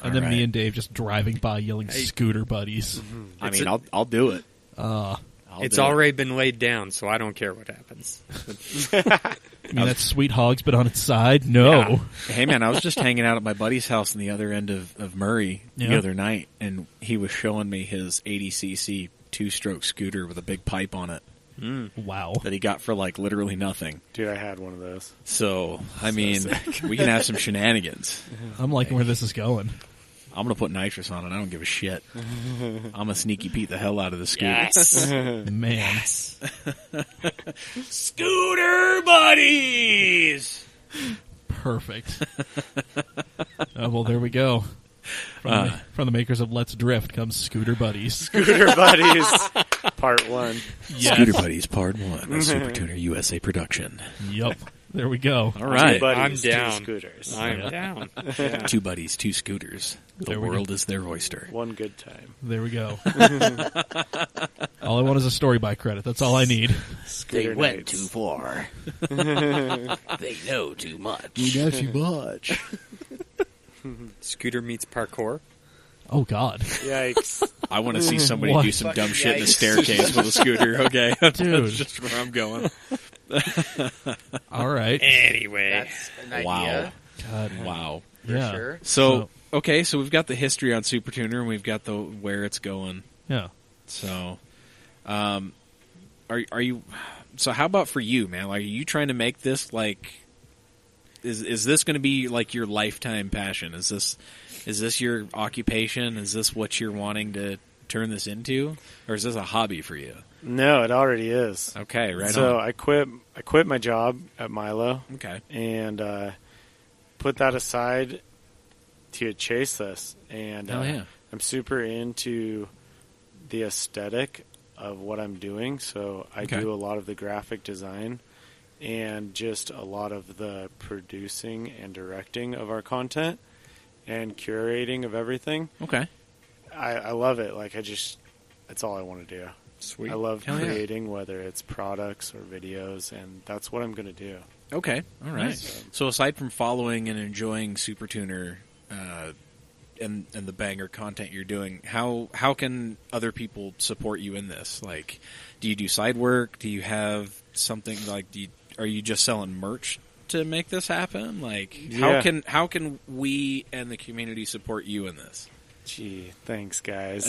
And then All me right. and Dave just driving by yelling "scooter buddies." I mean, I'll do it. Uh, It's do it. already been laid down, so I don't care what happens. I mean, that sweet hog's been on its side. No. Hey man, I was just hanging out at my buddy's house on the other end of Murray Yeah. the other night, and he was showing me his 80cc two-stroke scooter with a big pipe on it Wow. that he got for like literally nothing. Dude, I had one of those. So I mean, we can have some shenanigans. I'm liking where this is going. I'm gonna put nitrous on it. I don't give a shit. I'm gonna sneaky Pete the hell out of the scooter. Man. Scooter buddies. Perfect. Well, there we go. From the makers of Let's Drift comes Scooter Buddies. Scooter Buddies, Part 1. Yes. Scooter buddies, part 1, a Supertuner USA production. Yep. There we go. All right, Two buddies, I'm two down. scooters. I'm Yeah. down. two buddies, two scooters. The There we go. world is their oyster. One good time. There we go. All I want is a story by credit. That's all I need. Scooter nights. far. They know too much. know too much. Scooter meets parkour. Oh, God. Yikes. I want to see somebody What? do some dumb shit in a Yikes. staircase with a scooter. Okay, Dude. That's just where I'm going. All right. Anyway, That's an Wow. idea. God. Wow. For Yeah. sure. So okay, so we've got the history on Supertuner, and we've got the where it's going. Yeah. So, are you? So how about for you, man? Like, are you trying to make this like? Is this going to be like your lifetime passion? Is this your occupation? Is this what you're wanting to turn this into, or is this a hobby for you? No, it already is. Okay, right. So on. I quit my job at Milo. Okay, and put that aside to chase this. And I'm super into the aesthetic of what I'm doing. So I do a lot of the graphic design and just a lot of the producing and directing of our content and curating of everything. Okay. I love it. Like, that's all I want to do. Sweet. I love creating, whether it's products or videos, and that's what I'm going to do. Okay. All right. Nice. So aside from following and enjoying Supertuner and the banger content you're doing, how can other people support you in this? Like, do you do side work? Do you have something like are you just selling merch to make this happen? Like, how can we and the community support you in this? Gee, thanks, guys.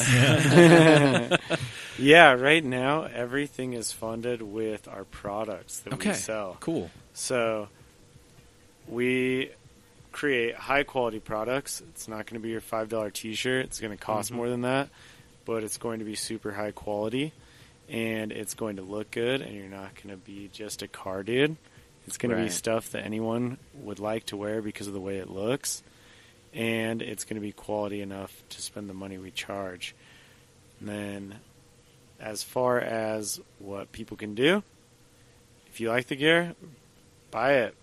Yeah, right now everything is funded with our products that we sell. Cool. So we create high-quality products. It's not going to be your $5 T-shirt. It's going to cost more than that, but it's going to be super high quality, and it's going to look good, and you're not going to be just a car dude. It's going to be stuff that anyone would like to wear because of the way it looks, and it's going to be quality enough to spend the money we charge. And then as far as what people can do, if you like the gear, buy it.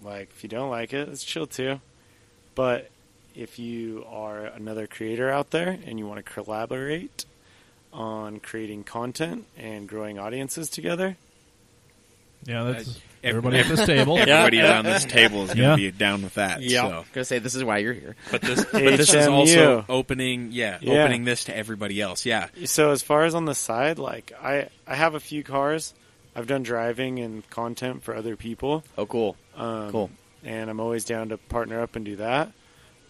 Like, if you don't like it, it's chill too. But if you are another creator out there and you want to collaborate on creating content and growing audiences together, yeah, that's everybody at this table. Everybody around this table is going to be down with that. Yeah. So. I'm going to say this is why you're here. But this is also opening this to everybody else. Yeah. So as far as on the side, like, I have a few cars. I've done driving and content for other people. Oh, cool. Cool. And I'm always down to partner up and do that,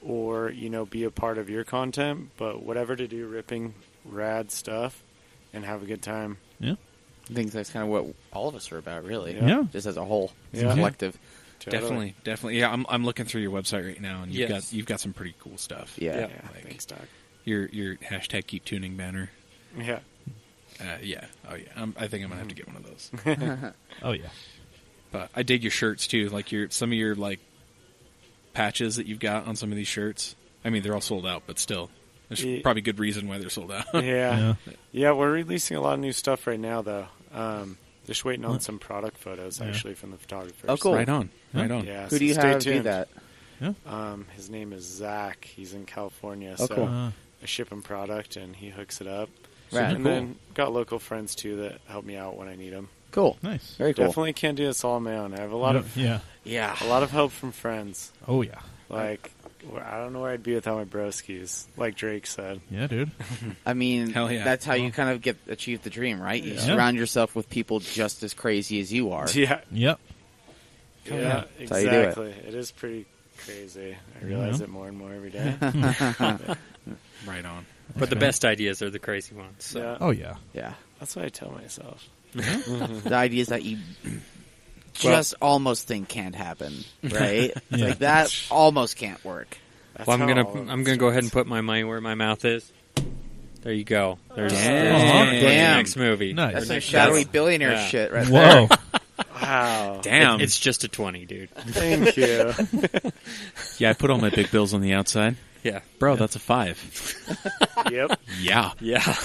or, be a part of your content. But whatever to do, ripping rad stuff and have a good time. Yeah. I think that's kind of what all of us are about, really. Yeah. Just as a whole, Yeah. collective. Totally. Definitely. Yeah, I'm looking through your website right now, and you've got some pretty cool stuff. Yeah. Like, thanks, Doc. Your hashtag Keep Tuning banner. Yeah. Yeah. Oh yeah. I think I'm gonna have to get one of those. Oh yeah. But I dig your shirts too. Like some of your like patches that you've got on some of these shirts. I mean, they're all sold out, but still, there's probably good reason why they're sold out. Yeah. We're releasing a lot of new stuff right now, though. Just waiting on some product photos actually from the photographers. Oh, cool. Right on. Yeah. Who do you stay have tuned. do that? Yeah. His name is Zach. He's in California. Oh, so cool. I ship him product and he hooks it up. Right. And then got local friends too that help me out when I need them. Cool. Nice. Very cool. Definitely can't do this all on my own. I have a lot of a lot of help from friends. Oh yeah. Like, I don't know where I'd be without my broskies, like Drake said. Yeah, dude. I mean, Hell yeah. that's how you kind of achieve the dream, right? You surround yourself with people just as crazy as you are. Yeah. Yep. Yeah, That's how you do it. exactly. It is pretty crazy. I realize it more and more every day. Right on. But the best ideas are the crazy ones. So. Yeah. Oh yeah. Yeah. That's what I tell myself. The ideas that you just almost think can't happen, right? It's Yeah. like that almost can't work. That's Well, I'm how gonna all of I'm this gonna go ahead starts. and put my money where my mouth is. There you go. There's Damn. the Damn. next movie. Nice. That's some Next- shadowy billionaire yeah. shit right there. Whoa. Wow. Damn. It's just a 20, dude. Thank you. Yeah, I put all my big bills on the outside. Yeah. Bro, that's a 5. Yep. Yeah. Yeah.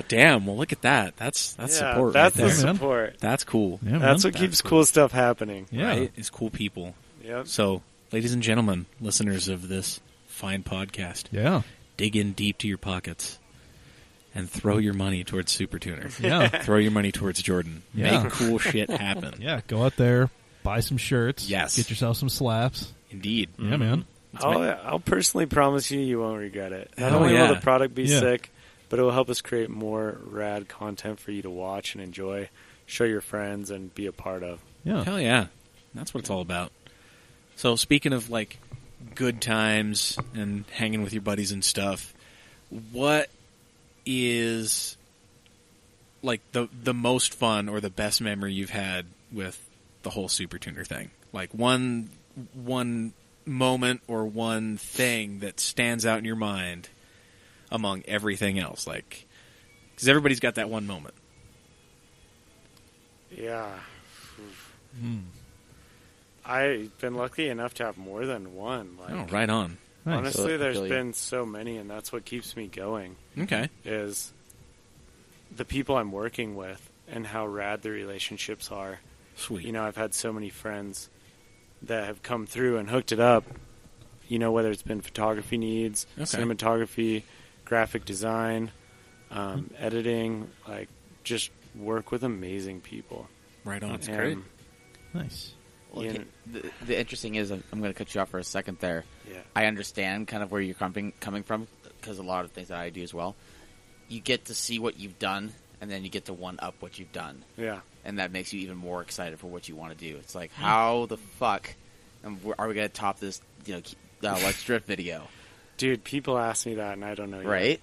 Damn. Well, look at that. That's Yeah, support that's right the there. man. support. That's cool. Yeah, man. That's what keeps cool stuff happening. Yeah. Right? It's cool people. Yep. So, ladies and gentlemen, listeners of this fine podcast, Yeah. dig in deep to your pockets and throw your money towards Supertuner. Yeah. Throw your money towards Jordan. Yeah. Make cool shit happen. Yeah. Go out there, buy some shirts. Yes. Get yourself some slaps. Indeed. Yeah, man. I'll personally promise you won't regret it. Not Oh, only yeah. will the product be Yeah. sick, but it will help us create more rad content for you to watch and enjoy, show your friends, and be a part of. Yeah. Hell yeah. That's what it's all about. So speaking of like good times and hanging with your buddies and stuff, what is like the most fun or the best memory you've had with the whole Supertuner thing? Like one moment or one thing that stands out in your mind among everything else, like, because everybody's got that one moment. Yeah. I've been lucky enough to have more than one. Like, Oh, right on. Nice. honestly, So, there's really- been so many, and that's what keeps me going. Okay. Is the people I'm working with and how rad the relationships are. Sweet. You know, I've had so many friends that have come through and hooked it up. You know, whether it's been photography needs, Okay. cinematography, graphic design, editing, like just work with amazing people. Right on. That's And, great. Nice. Well, you know, the interesting is, I'm going to cut you off for a second there. yeah. I understand kind of where you're coming from, because a lot of things that I do as well. You get to see what you've done, and then you get to one-up what you've done. Yeah. And that makes you even more excited for what you want to do. It's like, how the fuck are we going to top this, Let's Drift video? Dude, people ask me that, and I don't know yet. Right?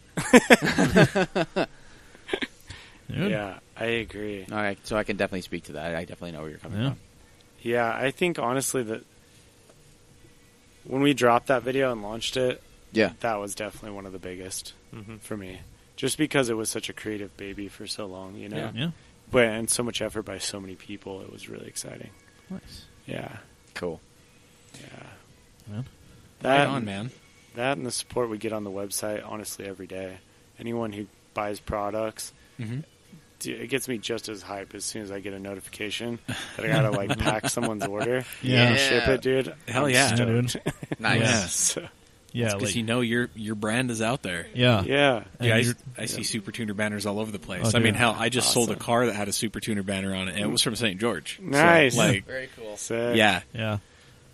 Dude. Yeah, I agree. All right, so I can definitely speak to that. I definitely know where you're coming Yeah. from. Yeah, I think honestly that when we dropped that video and launched it, Yeah. that was definitely one of the biggest for me. Just because it was such a creative baby for so long, you know? Yeah. But and so much effort by so many people, it was really exciting. Nice. Yeah. Cool. Yeah. Man. That, Right on, man. that and the support we get on the website, honestly, every day. Anyone who buys products, Mm-hmm. it gets me just as hype as soon as I get a notification that I gotta like pack someone's order Yeah. and ship it, dude. Hell I'm yeah. Yeah, stoked. dude. Nice. Yeah. So, Yeah, Because your brand is out there. yeah. yeah. And Yeah, you're- I see Supertuner banners all over the place. Oh, I mean, dude. hell, I just sold a Awesome. car that had a Supertuner banner on it, and it was from St. George. So, Nice. like, Very cool. Sick. yeah. Yeah.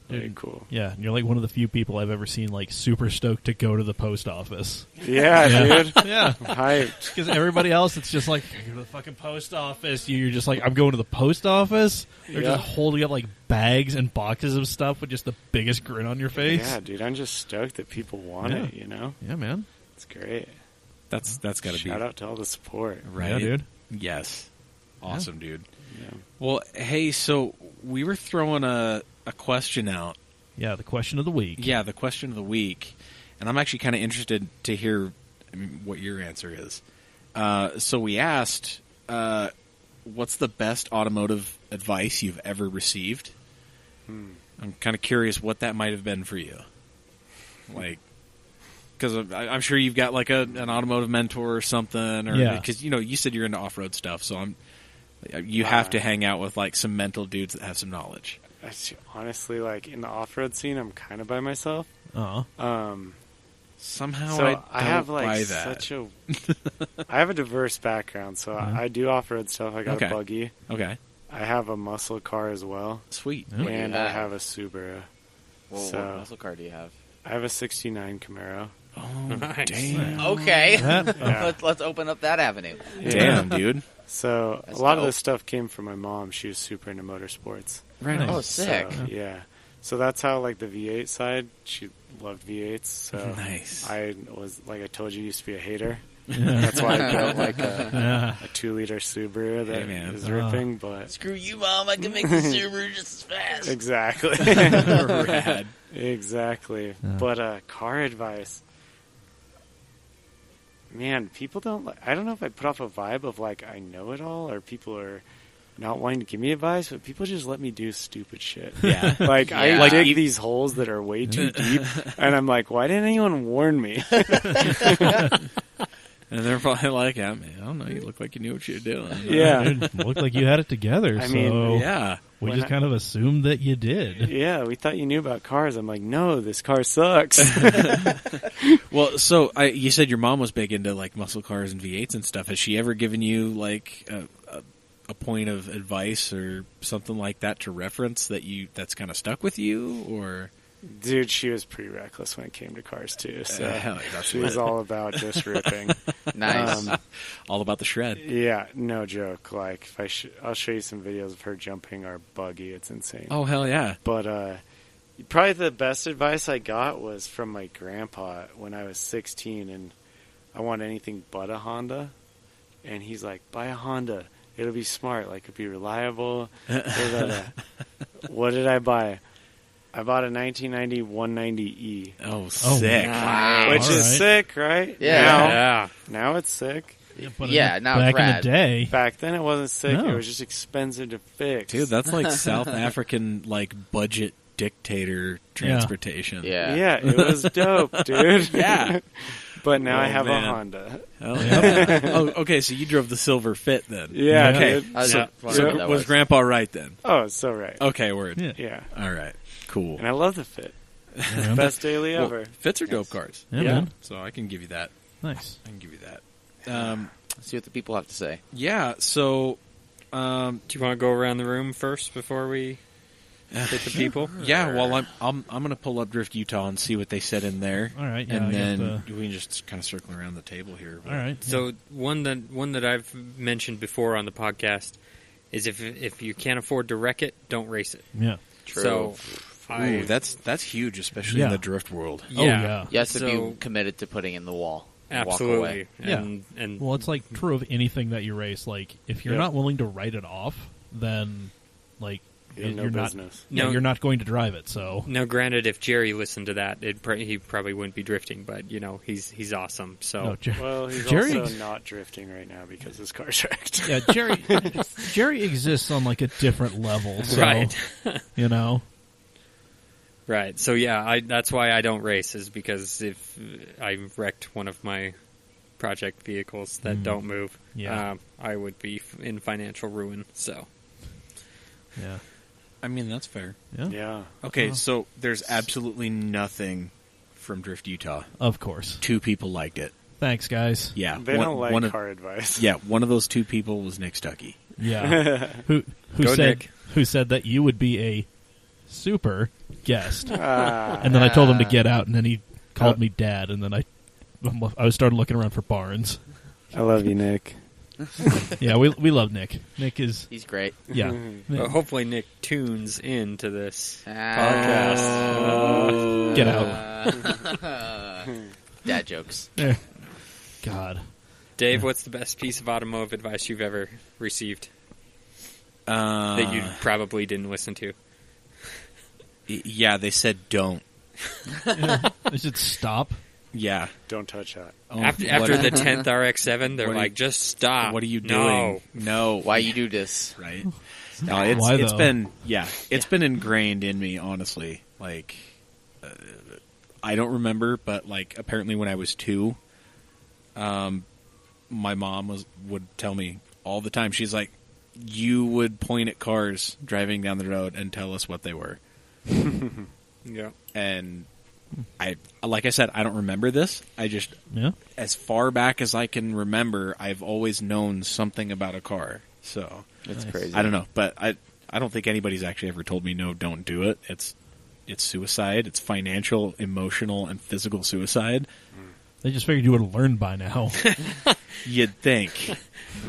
Very Dude, cool. yeah, and you're like one of the few people I've ever seen like super stoked to go to the post office. Yeah, dude. Yeah. Hyped. Because everybody else, it's just like, I go to the fucking post office. You're just like, I'm going to the post office. They're Yeah. just holding up like bags and boxes of stuff with just the biggest grin on your face. Yeah, dude. I'm just stoked that people want Yeah. it, you know? Yeah, man. It's great. That's got to be Shout out to all the support. right, Yeah, dude. Yes, awesome, dude. Yeah. Well, hey, so we were throwing a question out. Yeah, the question of the week. Yeah, the question of the week, and I'm actually kind of interested to hear what your answer is. So we asked, what's the best automotive advice you've ever received? I'm kind of curious what that might have been for you. Like, because I'm sure you've got like an automotive mentor or something, or Yeah. because you said you're into off-road stuff, so you have to hang out with like some mental dudes that have some knowledge. Honestly, like in the off-road scene, I'm kind of by myself. Somehow So I don't have buy like that. such a. I have a diverse background, so I do off-road stuff. I got Okay. a buggy. Okay, I have a muscle car as well, sweet. Yeah. and Yeah. I have a Subaru. Well, So- what muscle car do you have? I have a '69 Camaro. Oh, Nice. damn. Okay. That- Yeah. Let's open up that avenue. Damn, dude. So That's a lot of dope. this stuff came from my mom. She was super into motorsports. Right Nice. on. Oh, sick. So, yeah. So that's how like the V8 side. She loved V8s. So Nice. I was like I told you, used to be a hater. Yeah. That's why I built like Yeah. a 2-liter Subaru that Hey, man. is ripping. But Screw you, Mom. I can make the Subaru just as fast. exactly, Rad. exactly. Yeah. But car advice. Man, people don't. I don't know if I put off a vibe of like I know it all, or people are not wanting to give me advice, but people just let me do stupid shit. Yeah. Like I Yeah. dig these holes that are way too deep, and I'm like, why didn't anyone warn me? And they're probably like, yeah, man, I don't know. You look like you knew what you were doing. Yeah, Dude, looked like you had it together. I so mean, Yeah. we when just I- kind of assumed that you did. yeah. We thought you knew about cars. I'm like, no, this car sucks. Well, so you said your mom was big into like muscle cars and V8s and stuff. Has she ever given you like a point of advice or something like that to reference that's kind of stuck with you, or? Dude, she was pretty reckless when it came to cars too. So Hell yeah, that's she was all about just ripping. Nice. all about the shred. Yeah, no joke. Like, if I'll show you some videos of her jumping our buggy. It's insane. Oh hell yeah! But probably the best advice I got was from my grandpa when I was 16, and I want anything but a Honda. And he's like, buy a Honda. It'll be smart. Like, it'll be reliable. What did I buy? I bought a 1990 190E. Oh, sick. Wow. Which All is right. sick, right? Yeah. Now it's sick. But now back it's rad. in the day, Back then it wasn't sick. No. It was just expensive to fix. Dude, that's like South African, like, budget dictator transportation. Yeah. Yeah, it was dope, dude. Yeah. But now Oh, I have man. a Honda. Oh, yeah. Oh, okay, so you drove the silver fit then. Yeah, Yeah. dude. I was So, wondering what that was Grandpa right then? Oh, it's so right. Okay, word. Yeah. Yeah. All right, cool. And I love the Fit. Yeah. Best daily Well, ever. fits are dope cars. Yeah, Yeah. man. So I can give you that. Nice. I can give you that. Let's see what the people have to say. Yeah, so Do you want to go around the room first before we hit the people? yeah, well, I'm going to pull up Drift Utah and see what they said in there. All right, yeah, and I then guess, we can just kind of circle around the table here. all right. So one that I've mentioned before on the podcast is if you can't afford to wreck it, don't race it. Yeah. True. So Ooh, that's huge, especially in Yeah. the drift world. Oh, yeah. You have to so- be committed to putting in the wall. and walk absolutely. away. Yeah. And Well, it's like true of anything that you race. Like, if you're Yep. not willing to write it off, then, like, You have no you're not. business. Yeah, No. you're not going to drive it. So, now, granted, if Jerry listened to that, he probably wouldn't be drifting. But you know, he's awesome. So no, Well, he's Jerry- also not drifting right now because his car's wrecked. yeah, Jerry exists on like a different level. So, right, you know, right. So yeah, that's why I don't race, is because if I wrecked one of my project vehicles that don't move, Yeah. I would be in financial ruin. So yeah, I mean, that's fair. yeah, Yeah. Okay, so there's absolutely nothing from Drift Utah. of course. 2 people liked it. Thanks, guys. Yeah, They don't like one of, car advice. yeah, one of those 2 people was Nick Stuckey. Yeah, who Go, said Nick. who said that you would be a super guest, Ah, and then I told him to get out, and then he called me dad, and then I started looking around for Barnes. I love you, Nick. Yeah, we love Nick. Nick is He's great. yeah. but hopefully Nick tunes into this Podcast. Get out. Dad jokes. There. God. Dave, what's the best piece of automotive advice you've ever received that you probably didn't listen to? Yeah, they said don't. They should stop. Yeah. Don't touch that. Oh, After the 10th RX-7, they're what are like, just stop. What are you No. doing? No. Why you do this? Right. No, it's Why, it's though? been it's been ingrained in me, honestly. Like I don't remember, but like apparently when I was 2, my mom would tell me all the time. She's like, you would point at cars driving down the road and tell us what they were. Yeah. And like I said, I don't remember this. I just, Yeah. as far back as I can remember, I've always known something about a car. So It's Nice. crazy. I don't know, but I don't think anybody's actually ever told me no, don't do it. It's suicide. It's financial, emotional, and physical suicide. They just figured you would have learned by now. You'd think.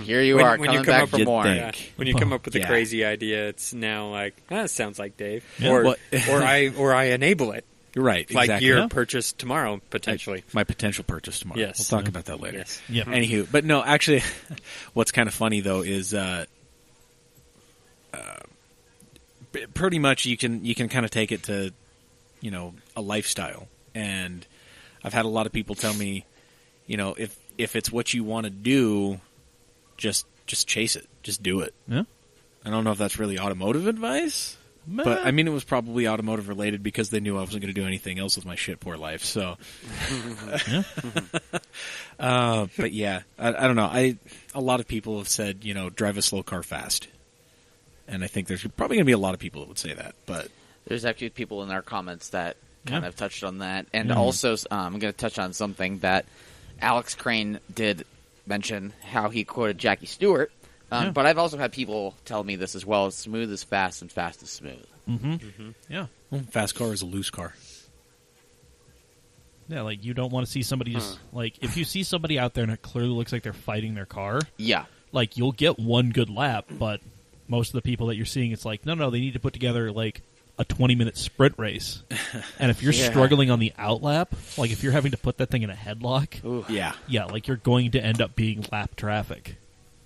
Here you When- are when you coming come back up for with- more. You'd Yeah. think. When you come up with a Yeah. crazy idea, it's now like, that sounds like Dave. Yeah. Or, Well- or I enable it. You're right. Like exactly. your Yeah. purchase tomorrow, potentially. My potential purchase tomorrow. Yes. We'll talk about that later. Yes. Yeah. Anywho, but no, actually, what's kind of funny though is pretty much you can kind of take it to a lifestyle, and I've had a lot of people tell me, if it's what you want to do, just chase it, just do it. Yeah. I don't know if that's really automotive advice, but I mean it was probably automotive related because they knew I wasn't going to do anything else with my shit poor life. So, Yeah. but yeah, I don't know. A lot of people have said drive a slow car fast, and I think there's probably going to be a lot of people that would say that. But There's actually people in our comments that kind Yeah. of touched on that. And Yeah. also, I'm going to touch on something that Alex Crane did mention, how he quoted Jackie Stewart. Yeah. But I've also had people tell me this as well. Smooth is fast and fast is smooth. Yeah. fast car is a loose car. Yeah, like you don't want to see somebody just like if you see somebody out there and it clearly looks like they're fighting their car, Yeah. like you'll get one good lap, but most of the people that you're seeing, it's like no, they need to put together like a 20-minute sprint race. And if you're struggling on the outlap, like if you're having to put that thing in a headlock, yeah, like you're going to end up being lap traffic.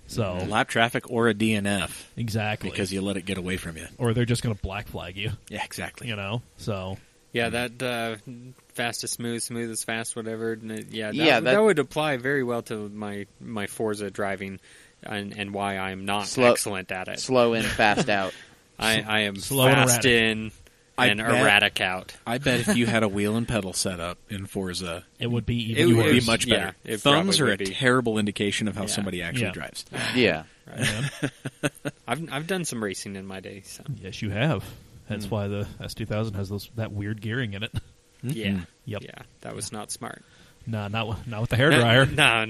So lap traffic or a DNF. Exactly. Because you let it get away from you. Or they're just going to black flag you. Yeah, exactly. You know, so... Yeah, that fast is smooth, smooth is fast, whatever. That would apply very well to my Forza driving and why I'm not excellent at it. Slow in, fast out. I am slow fast in and erratic out. I bet if you had a wheel and pedal setup in Forza, it would be much better. Yeah, thumbs are a terrible indication of how somebody actually drives. Yeah. Right. I've done some racing in my day. So. Yes, you have. That's why the S2000 has that weird gearing in it. Yeah. Yep. Yeah, that was not smart. No, not with the hairdryer. No,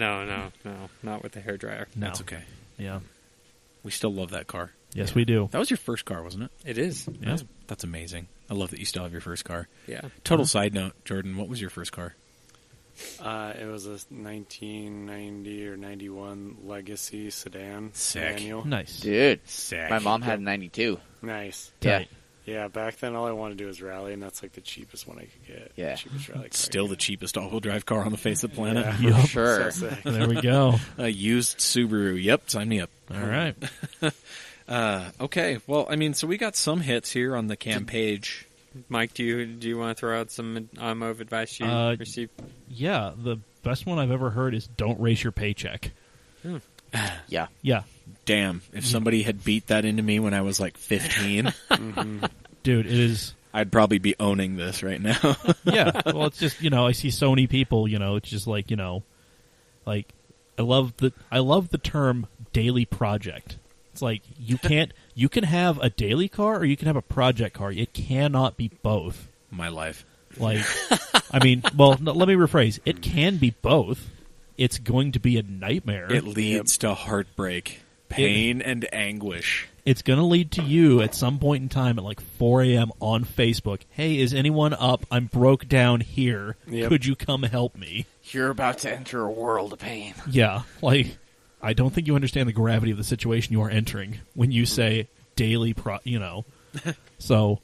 not with the hairdryer. No. That's okay. Yeah. We still love that car. Yes, we do. That was your first car, wasn't it? It is. Yeah. That's amazing. I love that you still have your first car. Yeah. Total side note, Jordan, what was your first car? It was a 1990 or 91 Legacy sedan. Sick. Manual. Nice. Dude, Sick. my mom had a 92. Nice. Yeah. Tight. Yeah, back then all I wanted to do was rally, and that's like the cheapest one I could get. Yeah. Cheapest rally car. Still the cheapest all-wheel drive car on the face of the planet. Yeah, Yup. Sure. So sick. There we go. A used Subaru. Yep, sign me up. All right. Okay, well, I mean, so we got some hits here on the CAM page. Mike, do you want to throw out some automotive advice you received? Yeah, the best one I've ever heard is don't race your paycheck. Yeah. Yeah. Damn, if somebody had beat that into me when I was like 15, Dude, it is... I'd probably be owning this right now. Yeah, well, it's just, I see so many people, it's just like, like, I love the term daily project. It's like, you can have a daily car or you can have a project car. It cannot be both. My life. Like, I mean, well, no, let me rephrase. It can be both. It's going to be a nightmare. It leads to heartbreak, pain, and anguish. It's going to lead to you at some point in time at like 4 a.m. on Facebook. Hey, is anyone up? I'm broke down here. Yep. Could you come help me? You're about to enter a world of pain. Yeah, like, I don't think you understand the gravity of the situation you are entering when you say daily So,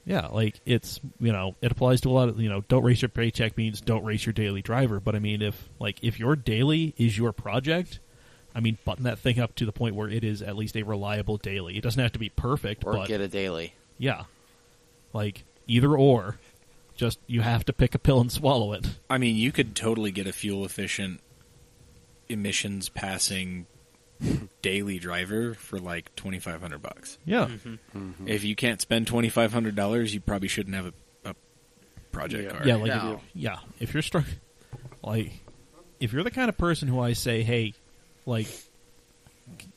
yeah, like, it's, it applies to a lot of, don't race your paycheck means don't race your daily driver. But, I mean, if your daily is your project, I mean, button that thing up to the point where it is at least a reliable daily. It doesn't have to be perfect, Or but get a daily. yeah, like, either or. Just, you have to pick a pill and swallow it. I mean, you could totally get a fuel-efficient, emissions-passing daily driver for like $2,500. Yeah. Mm-hmm. If you can't spend $2,500, you probably shouldn't have a project car. Yeah, like, No. if you're if you're the kind of person who I say, hey, like,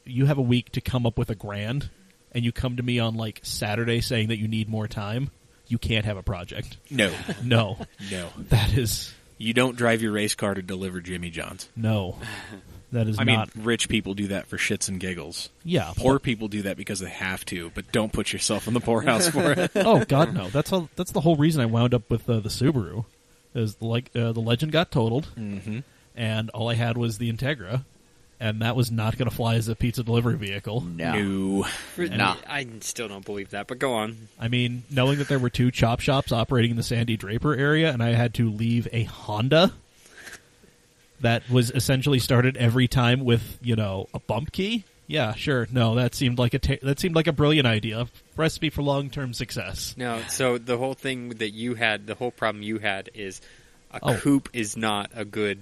you have a week to come up with $1,000, and you come to me on like Saturday saying that you need more time, you can't have a project. No. No. No. That is... You don't drive your race car to deliver Jimmy John's. No. That is I not... mean, rich people do that for shits and giggles. Yeah. Poor people do that because they have to, but don't put yourself in the poorhouse for it. Oh, God, no. That's the whole reason I wound up with the Subaru. Is the Legend got totaled, and all I had was the Integra, and that was not going to fly as a pizza delivery vehicle. No. Nah. I still don't believe that, but go on. I mean, knowing that there were 2 chop shops operating in the Sandy Draper area, and I had to leave a Honda that was essentially started every time with, a bump key. Yeah, sure. No, that seemed like a brilliant idea. Recipe for long-term success. No, so the whole thing that you had, the whole problem you had is a coupe is not a good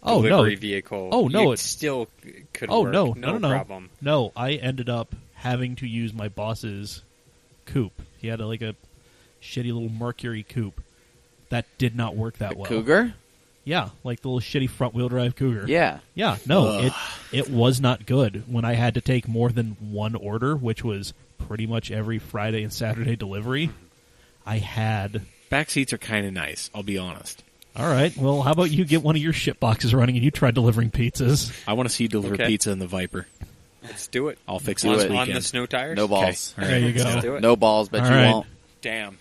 delivery vehicle. Oh, no, it still could work. No problem. No, I ended up having to use my boss's coupe. He had a shitty little Mercury coupe that did not work that well. Cougar? Yeah, like the little shitty front-wheel drive Cougar. Yeah. Yeah, no, it was not good. When I had to take more than one order, which was pretty much every Friday and Saturday delivery, I had... Back seats are kind of nice, I'll be honest. All right, well, how about you get one of your shit boxes running and you try delivering pizzas? I want to see you deliver pizza in the Viper. Let's do it. I'll fix Do it this it. weekend. On the snow tires? No balls. Okay. There you go. Let's do it. No balls, but All you right. won't. Damn.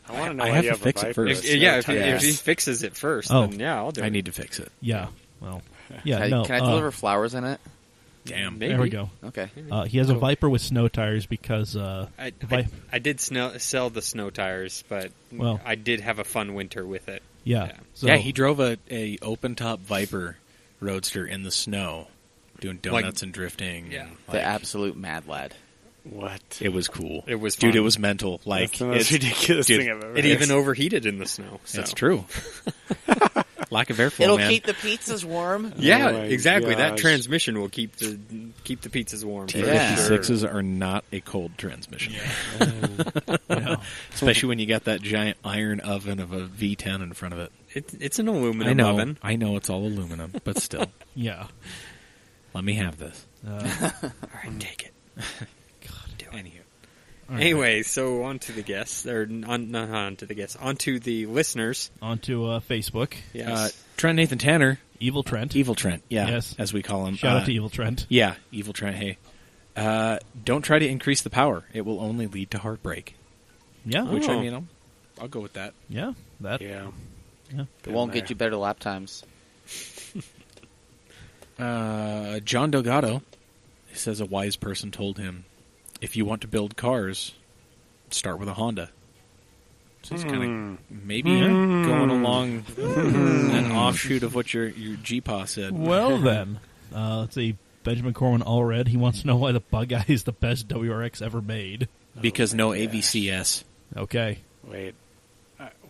I want to know I why have you to have fix a it Viper. first. If he fixes it first, Oh. then yeah, I'll do I it. need to fix it. Yeah, well, yeah, Can no. I deliver flowers in it? Damn. Maybe. There we go. Okay. He has a Viper with snow tires because I did sell the snow tires, but I did have a fun winter with it. Yeah. So, yeah, he drove a open top Viper Roadster in the snow, doing donuts and drifting. Yeah. The absolute mad lad. What? It was cool. It was fun. Dude, it was mental. Like, That's the most ridiculous thing I've ever It heard. even overheated in the snow. So. That's true. Lack of airflow, It'll man. keep the pizzas warm. Yeah, Oh my exactly. That gosh. transmission will keep the pizzas warm. Yeah. T56s are not a cold transmission. Especially when you got that giant iron oven of a V10 in front of it. It's an aluminum oven. I know it's all aluminum, but still. yeah. Let me have this. All right, take it. Anywho. Anyway, so on to the guests, or not on to the guests, on to the listeners. Onto Facebook. Yes. Trent Nathan Tanner. Evil Trent. Evil Trent, yeah, Yes. as we call him. Shout out to Evil Trent. Yeah, Evil Trent, hey. Don't try to increase the power. It will only lead to heartbreak. Yeah. Which, I mean, I'll go with that. Yeah. That. Yeah. Yeah. It won't get you better lap times. John Delgado, he says a wise person told him, if you want to build cars, start with a Honda. So he's kind of maybe going along an offshoot of what your GPA said. Well, then. Let's see. Benjamin Corwin Allred. He wants to know why the Bug Eye is the best WRX ever made. Because no AVCS. Okay. Wait.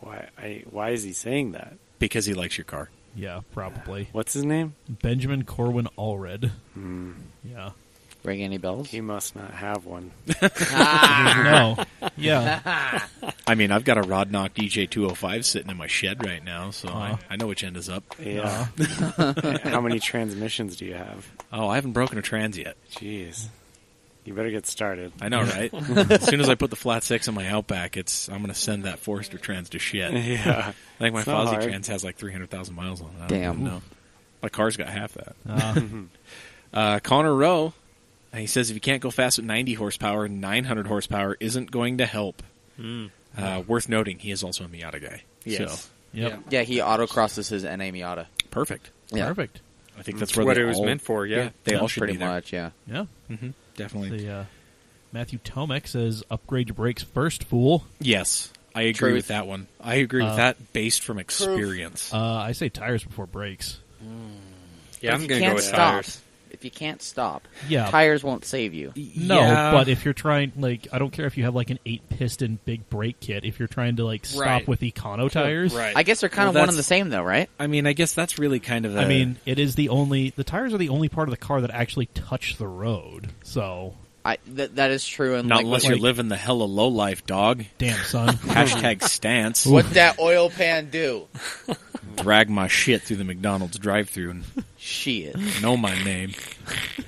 Why is he saying that? Because he likes your car. Yeah, probably. What's his name? Benjamin Corwin Allred. Yeah. Ring any bells? He must not have one. No. Yeah. I mean, I've got a Rodnock DJ205 sitting in my shed right now, so I know which end is up. Yeah. How many transmissions do you have? Oh, I haven't broken a trans yet. Jeez. You better get started. I know, right? As soon as I put the flat six on my Outback, I'm going to send that Forester trans to shit. Yeah. I think my It's not Fozzie hard. trans has like 300,000 miles on it. I don't Damn. know. My car's got half that. Connor Rowe, he says if you can't go fast with 90 horsepower, 900 horsepower isn't going to help. Worth noting, he is also a Miata guy. Yes. So, Yep. Yeah, he autocrosses his NA Miata. perfect. Yeah. Perfect. I think that's That's where what they it was all- meant for, yeah. They all Yeah, should pretty be there. much, yeah. Yeah. Definitely. The Matthew Tomek says upgrade your brakes first, fool. Yes, I agree Truth. with that one. I agree with that based from experience. I say tires before brakes. Yeah, I'm If you going to go can't with stop, tires. If you can't stop, Yeah. tires won't save you. No, Yeah. but if you're trying, like, I don't care if you have like an 8-piston big brake kit. If you're trying to like stop Right. with econo tires, Right. I guess they're kind Well, of one that's- and the same, though, right? I mean, I guess that's really kind of. I mean, it is the tires are the only part of the car that actually touch the road. So, That is true. And not like, unless like- you're living the hella low life, dog. damn son. Hashtag stance. what that oil pan do? Drag my shit through the McDonald's drive-through and Shit. know my name.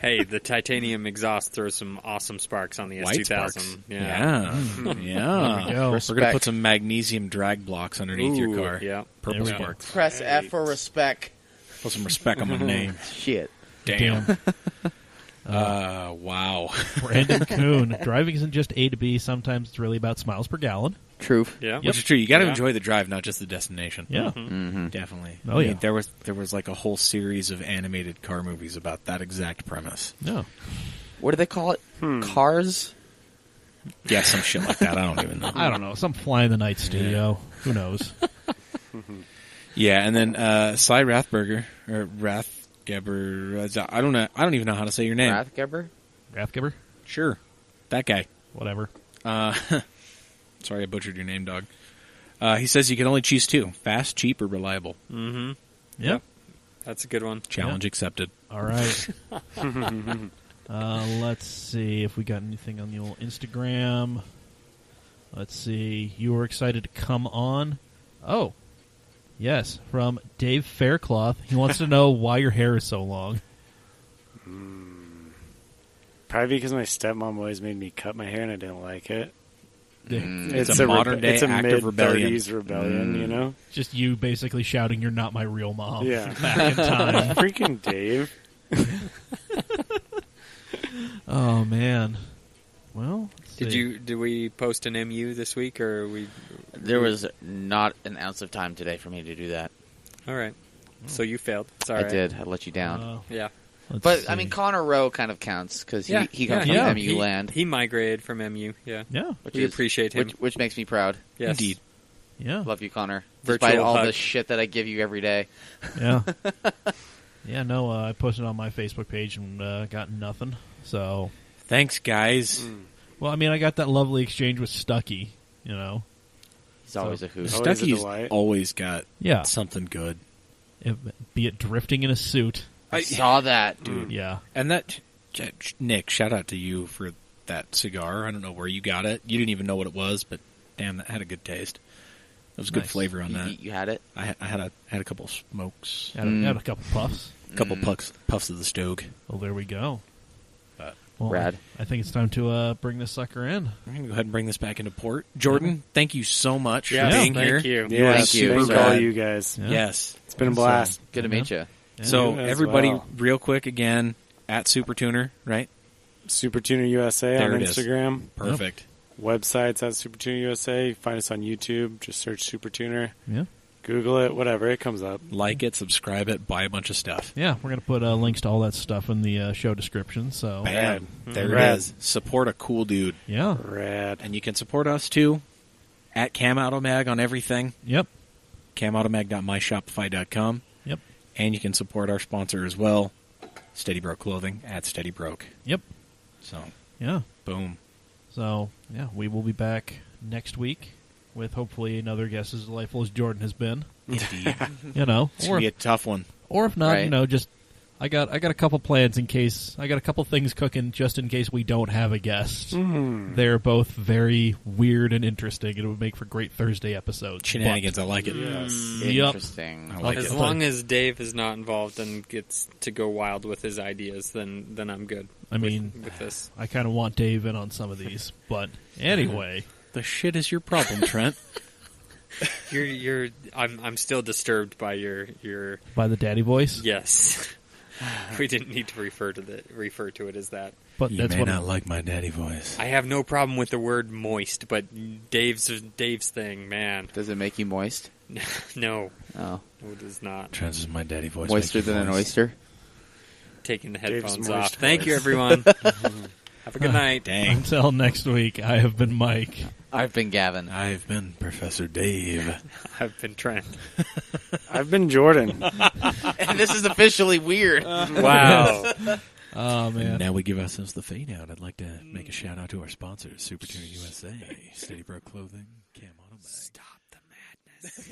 Hey, the titanium exhaust throws some awesome sparks on the White S2000. sparks. Yeah. Yeah. Go. We're going to put some magnesium drag blocks underneath your Ooh, car. yeah. Purple There we go. sparks. Press F for respect. Put some respect on my name. Shit. Damn. Damn. Wow. Brandon Kuhn. Driving isn't just A to B. Sometimes it's really about miles per gallon. Truth. Yeah. Which is true. You got to Yeah. enjoy the drive, not just the destination. Yeah. Definitely. Oh, yeah. There was like a whole series of animated car movies about that exact premise. No. What do they call it? Cars? Yeah, some shit like that. I don't even know. I don't know. Some fly in the night studio. Who knows? Yeah, and then Cy Rathberger or Rathgeber. I don't know. I don't even know how to say your name. Rathgeber? Rathgeber? Sure, that guy. Whatever. Sorry, I butchered your name, dog. He says you can only choose two: fast, cheap, or reliable. Mm-hmm. Yep. That's a good one. Challenge accepted. All right. Let's see if we got anything on the old Instagram. Let's see. You were excited to come on. Oh, yes, from Dave Faircloth. He wants to know why your hair is so long. Probably because my stepmom always made me cut my hair and I didn't like it. It's a modern-day it's a act of rebellion. mid-30s rebellion, you know? Just you basically shouting, "You're not my real mom." Yeah. Back in time. Freaking Dave. Oh man. Well, let's see. Did we post an MU this week, or we? There was not an ounce of time today for me to do that. All right. So you failed. It's all I right. did. I let you down. Yeah. But I mean, Connor Rowe kind of counts because he comes from MU land. He migrated from MU. Yeah. We appreciate him, which makes me proud. Yes. Indeed. Yeah. Love you, Connor. Virtual Despite all hug. the shit that I give you every day. Yeah. Yeah. No, I posted on my Facebook page and got nothing. So Thanks, guys. well, I mean, I got that lovely exchange with Stucky. You know. He's always a hoot. Stucky's always got Yeah. something good. Be it drifting in a suit. I saw that, dude. Yeah. And that, Nick, shout out to you for that cigar. I don't know where you got it. You didn't even know what it was, but damn, that had a good taste. There was good flavor on that. You had it? I had a couple smokes. Had a couple puffs. A couple puffs of the Stogue. Well, there we go. Well, Rad. I think it's time to bring this sucker in. We're going to go ahead and bring this back into port. Jordan, thank you so much for Yes, being thank here. you. Yeah, Thank you. thank Super all rad. you guys. Yeah. Yes. It's been a blast. Good to meet you. So You as everybody, well. real quick again, at Supertuner, right? Supertuner USA There on it is. Instagram. Perfect. Websites at Supertuner USA. Find us on YouTube. Just search Supertuner. Yeah. Google it. Whatever. It comes up. Like it, subscribe it, buy a bunch of stuff. Yeah, we're going to put links to all that stuff in the show description. So, Bam. There Rad. it is. Support a cool dude. yeah. Rad. And you can support us too at CamAutomag on everything. Yep. CamAutomag.myshopify.com. Yep. And you can support our sponsor as well, Steady Broke Clothing at Steady Broke. Yep. So, Yeah. boom. So, yeah, we will be back next week with hopefully another guest as delightful as Jordan has been. Indeed. You know, It's going to be a tough one. or if not, Right. you know, just I got a couple plans in case I got a couple things cooking just in case we don't have a guest. They're both very weird and interesting. It would make for great Thursday episodes. Shenanigans, I like it. Yes. Yep. Interesting. I like As it. long as Dave is not involved and gets to go wild with his ideas, then I'm good. I mean, with this. I kind of want Dave in on some of these, but anyway, The shit is your problem, Trent. I'm still disturbed by your by the daddy voice. yes. We didn't need to refer to it as that. But You that's may what not like my daddy voice. I have no problem with the word moist, but Dave's thing, man. Does it make you moist? No, Oh. it does not. Trent is my daddy voice. Moister Make you than an voice. oyster? Taking the Dave's headphones moist off. Thank you, voice. everyone. Have a good night. Dang. until next week. I have been Mike. I've been Gavin. I've been Professor Dave. I've been Trent. I've been Jordan. And this is officially weird. Wow. Oh man. Now we give ourselves the fade out. I'd like to make a shout out to our sponsors, Supertuner USA, Steady Broke Clothing, CamAutomag. Stop the madness.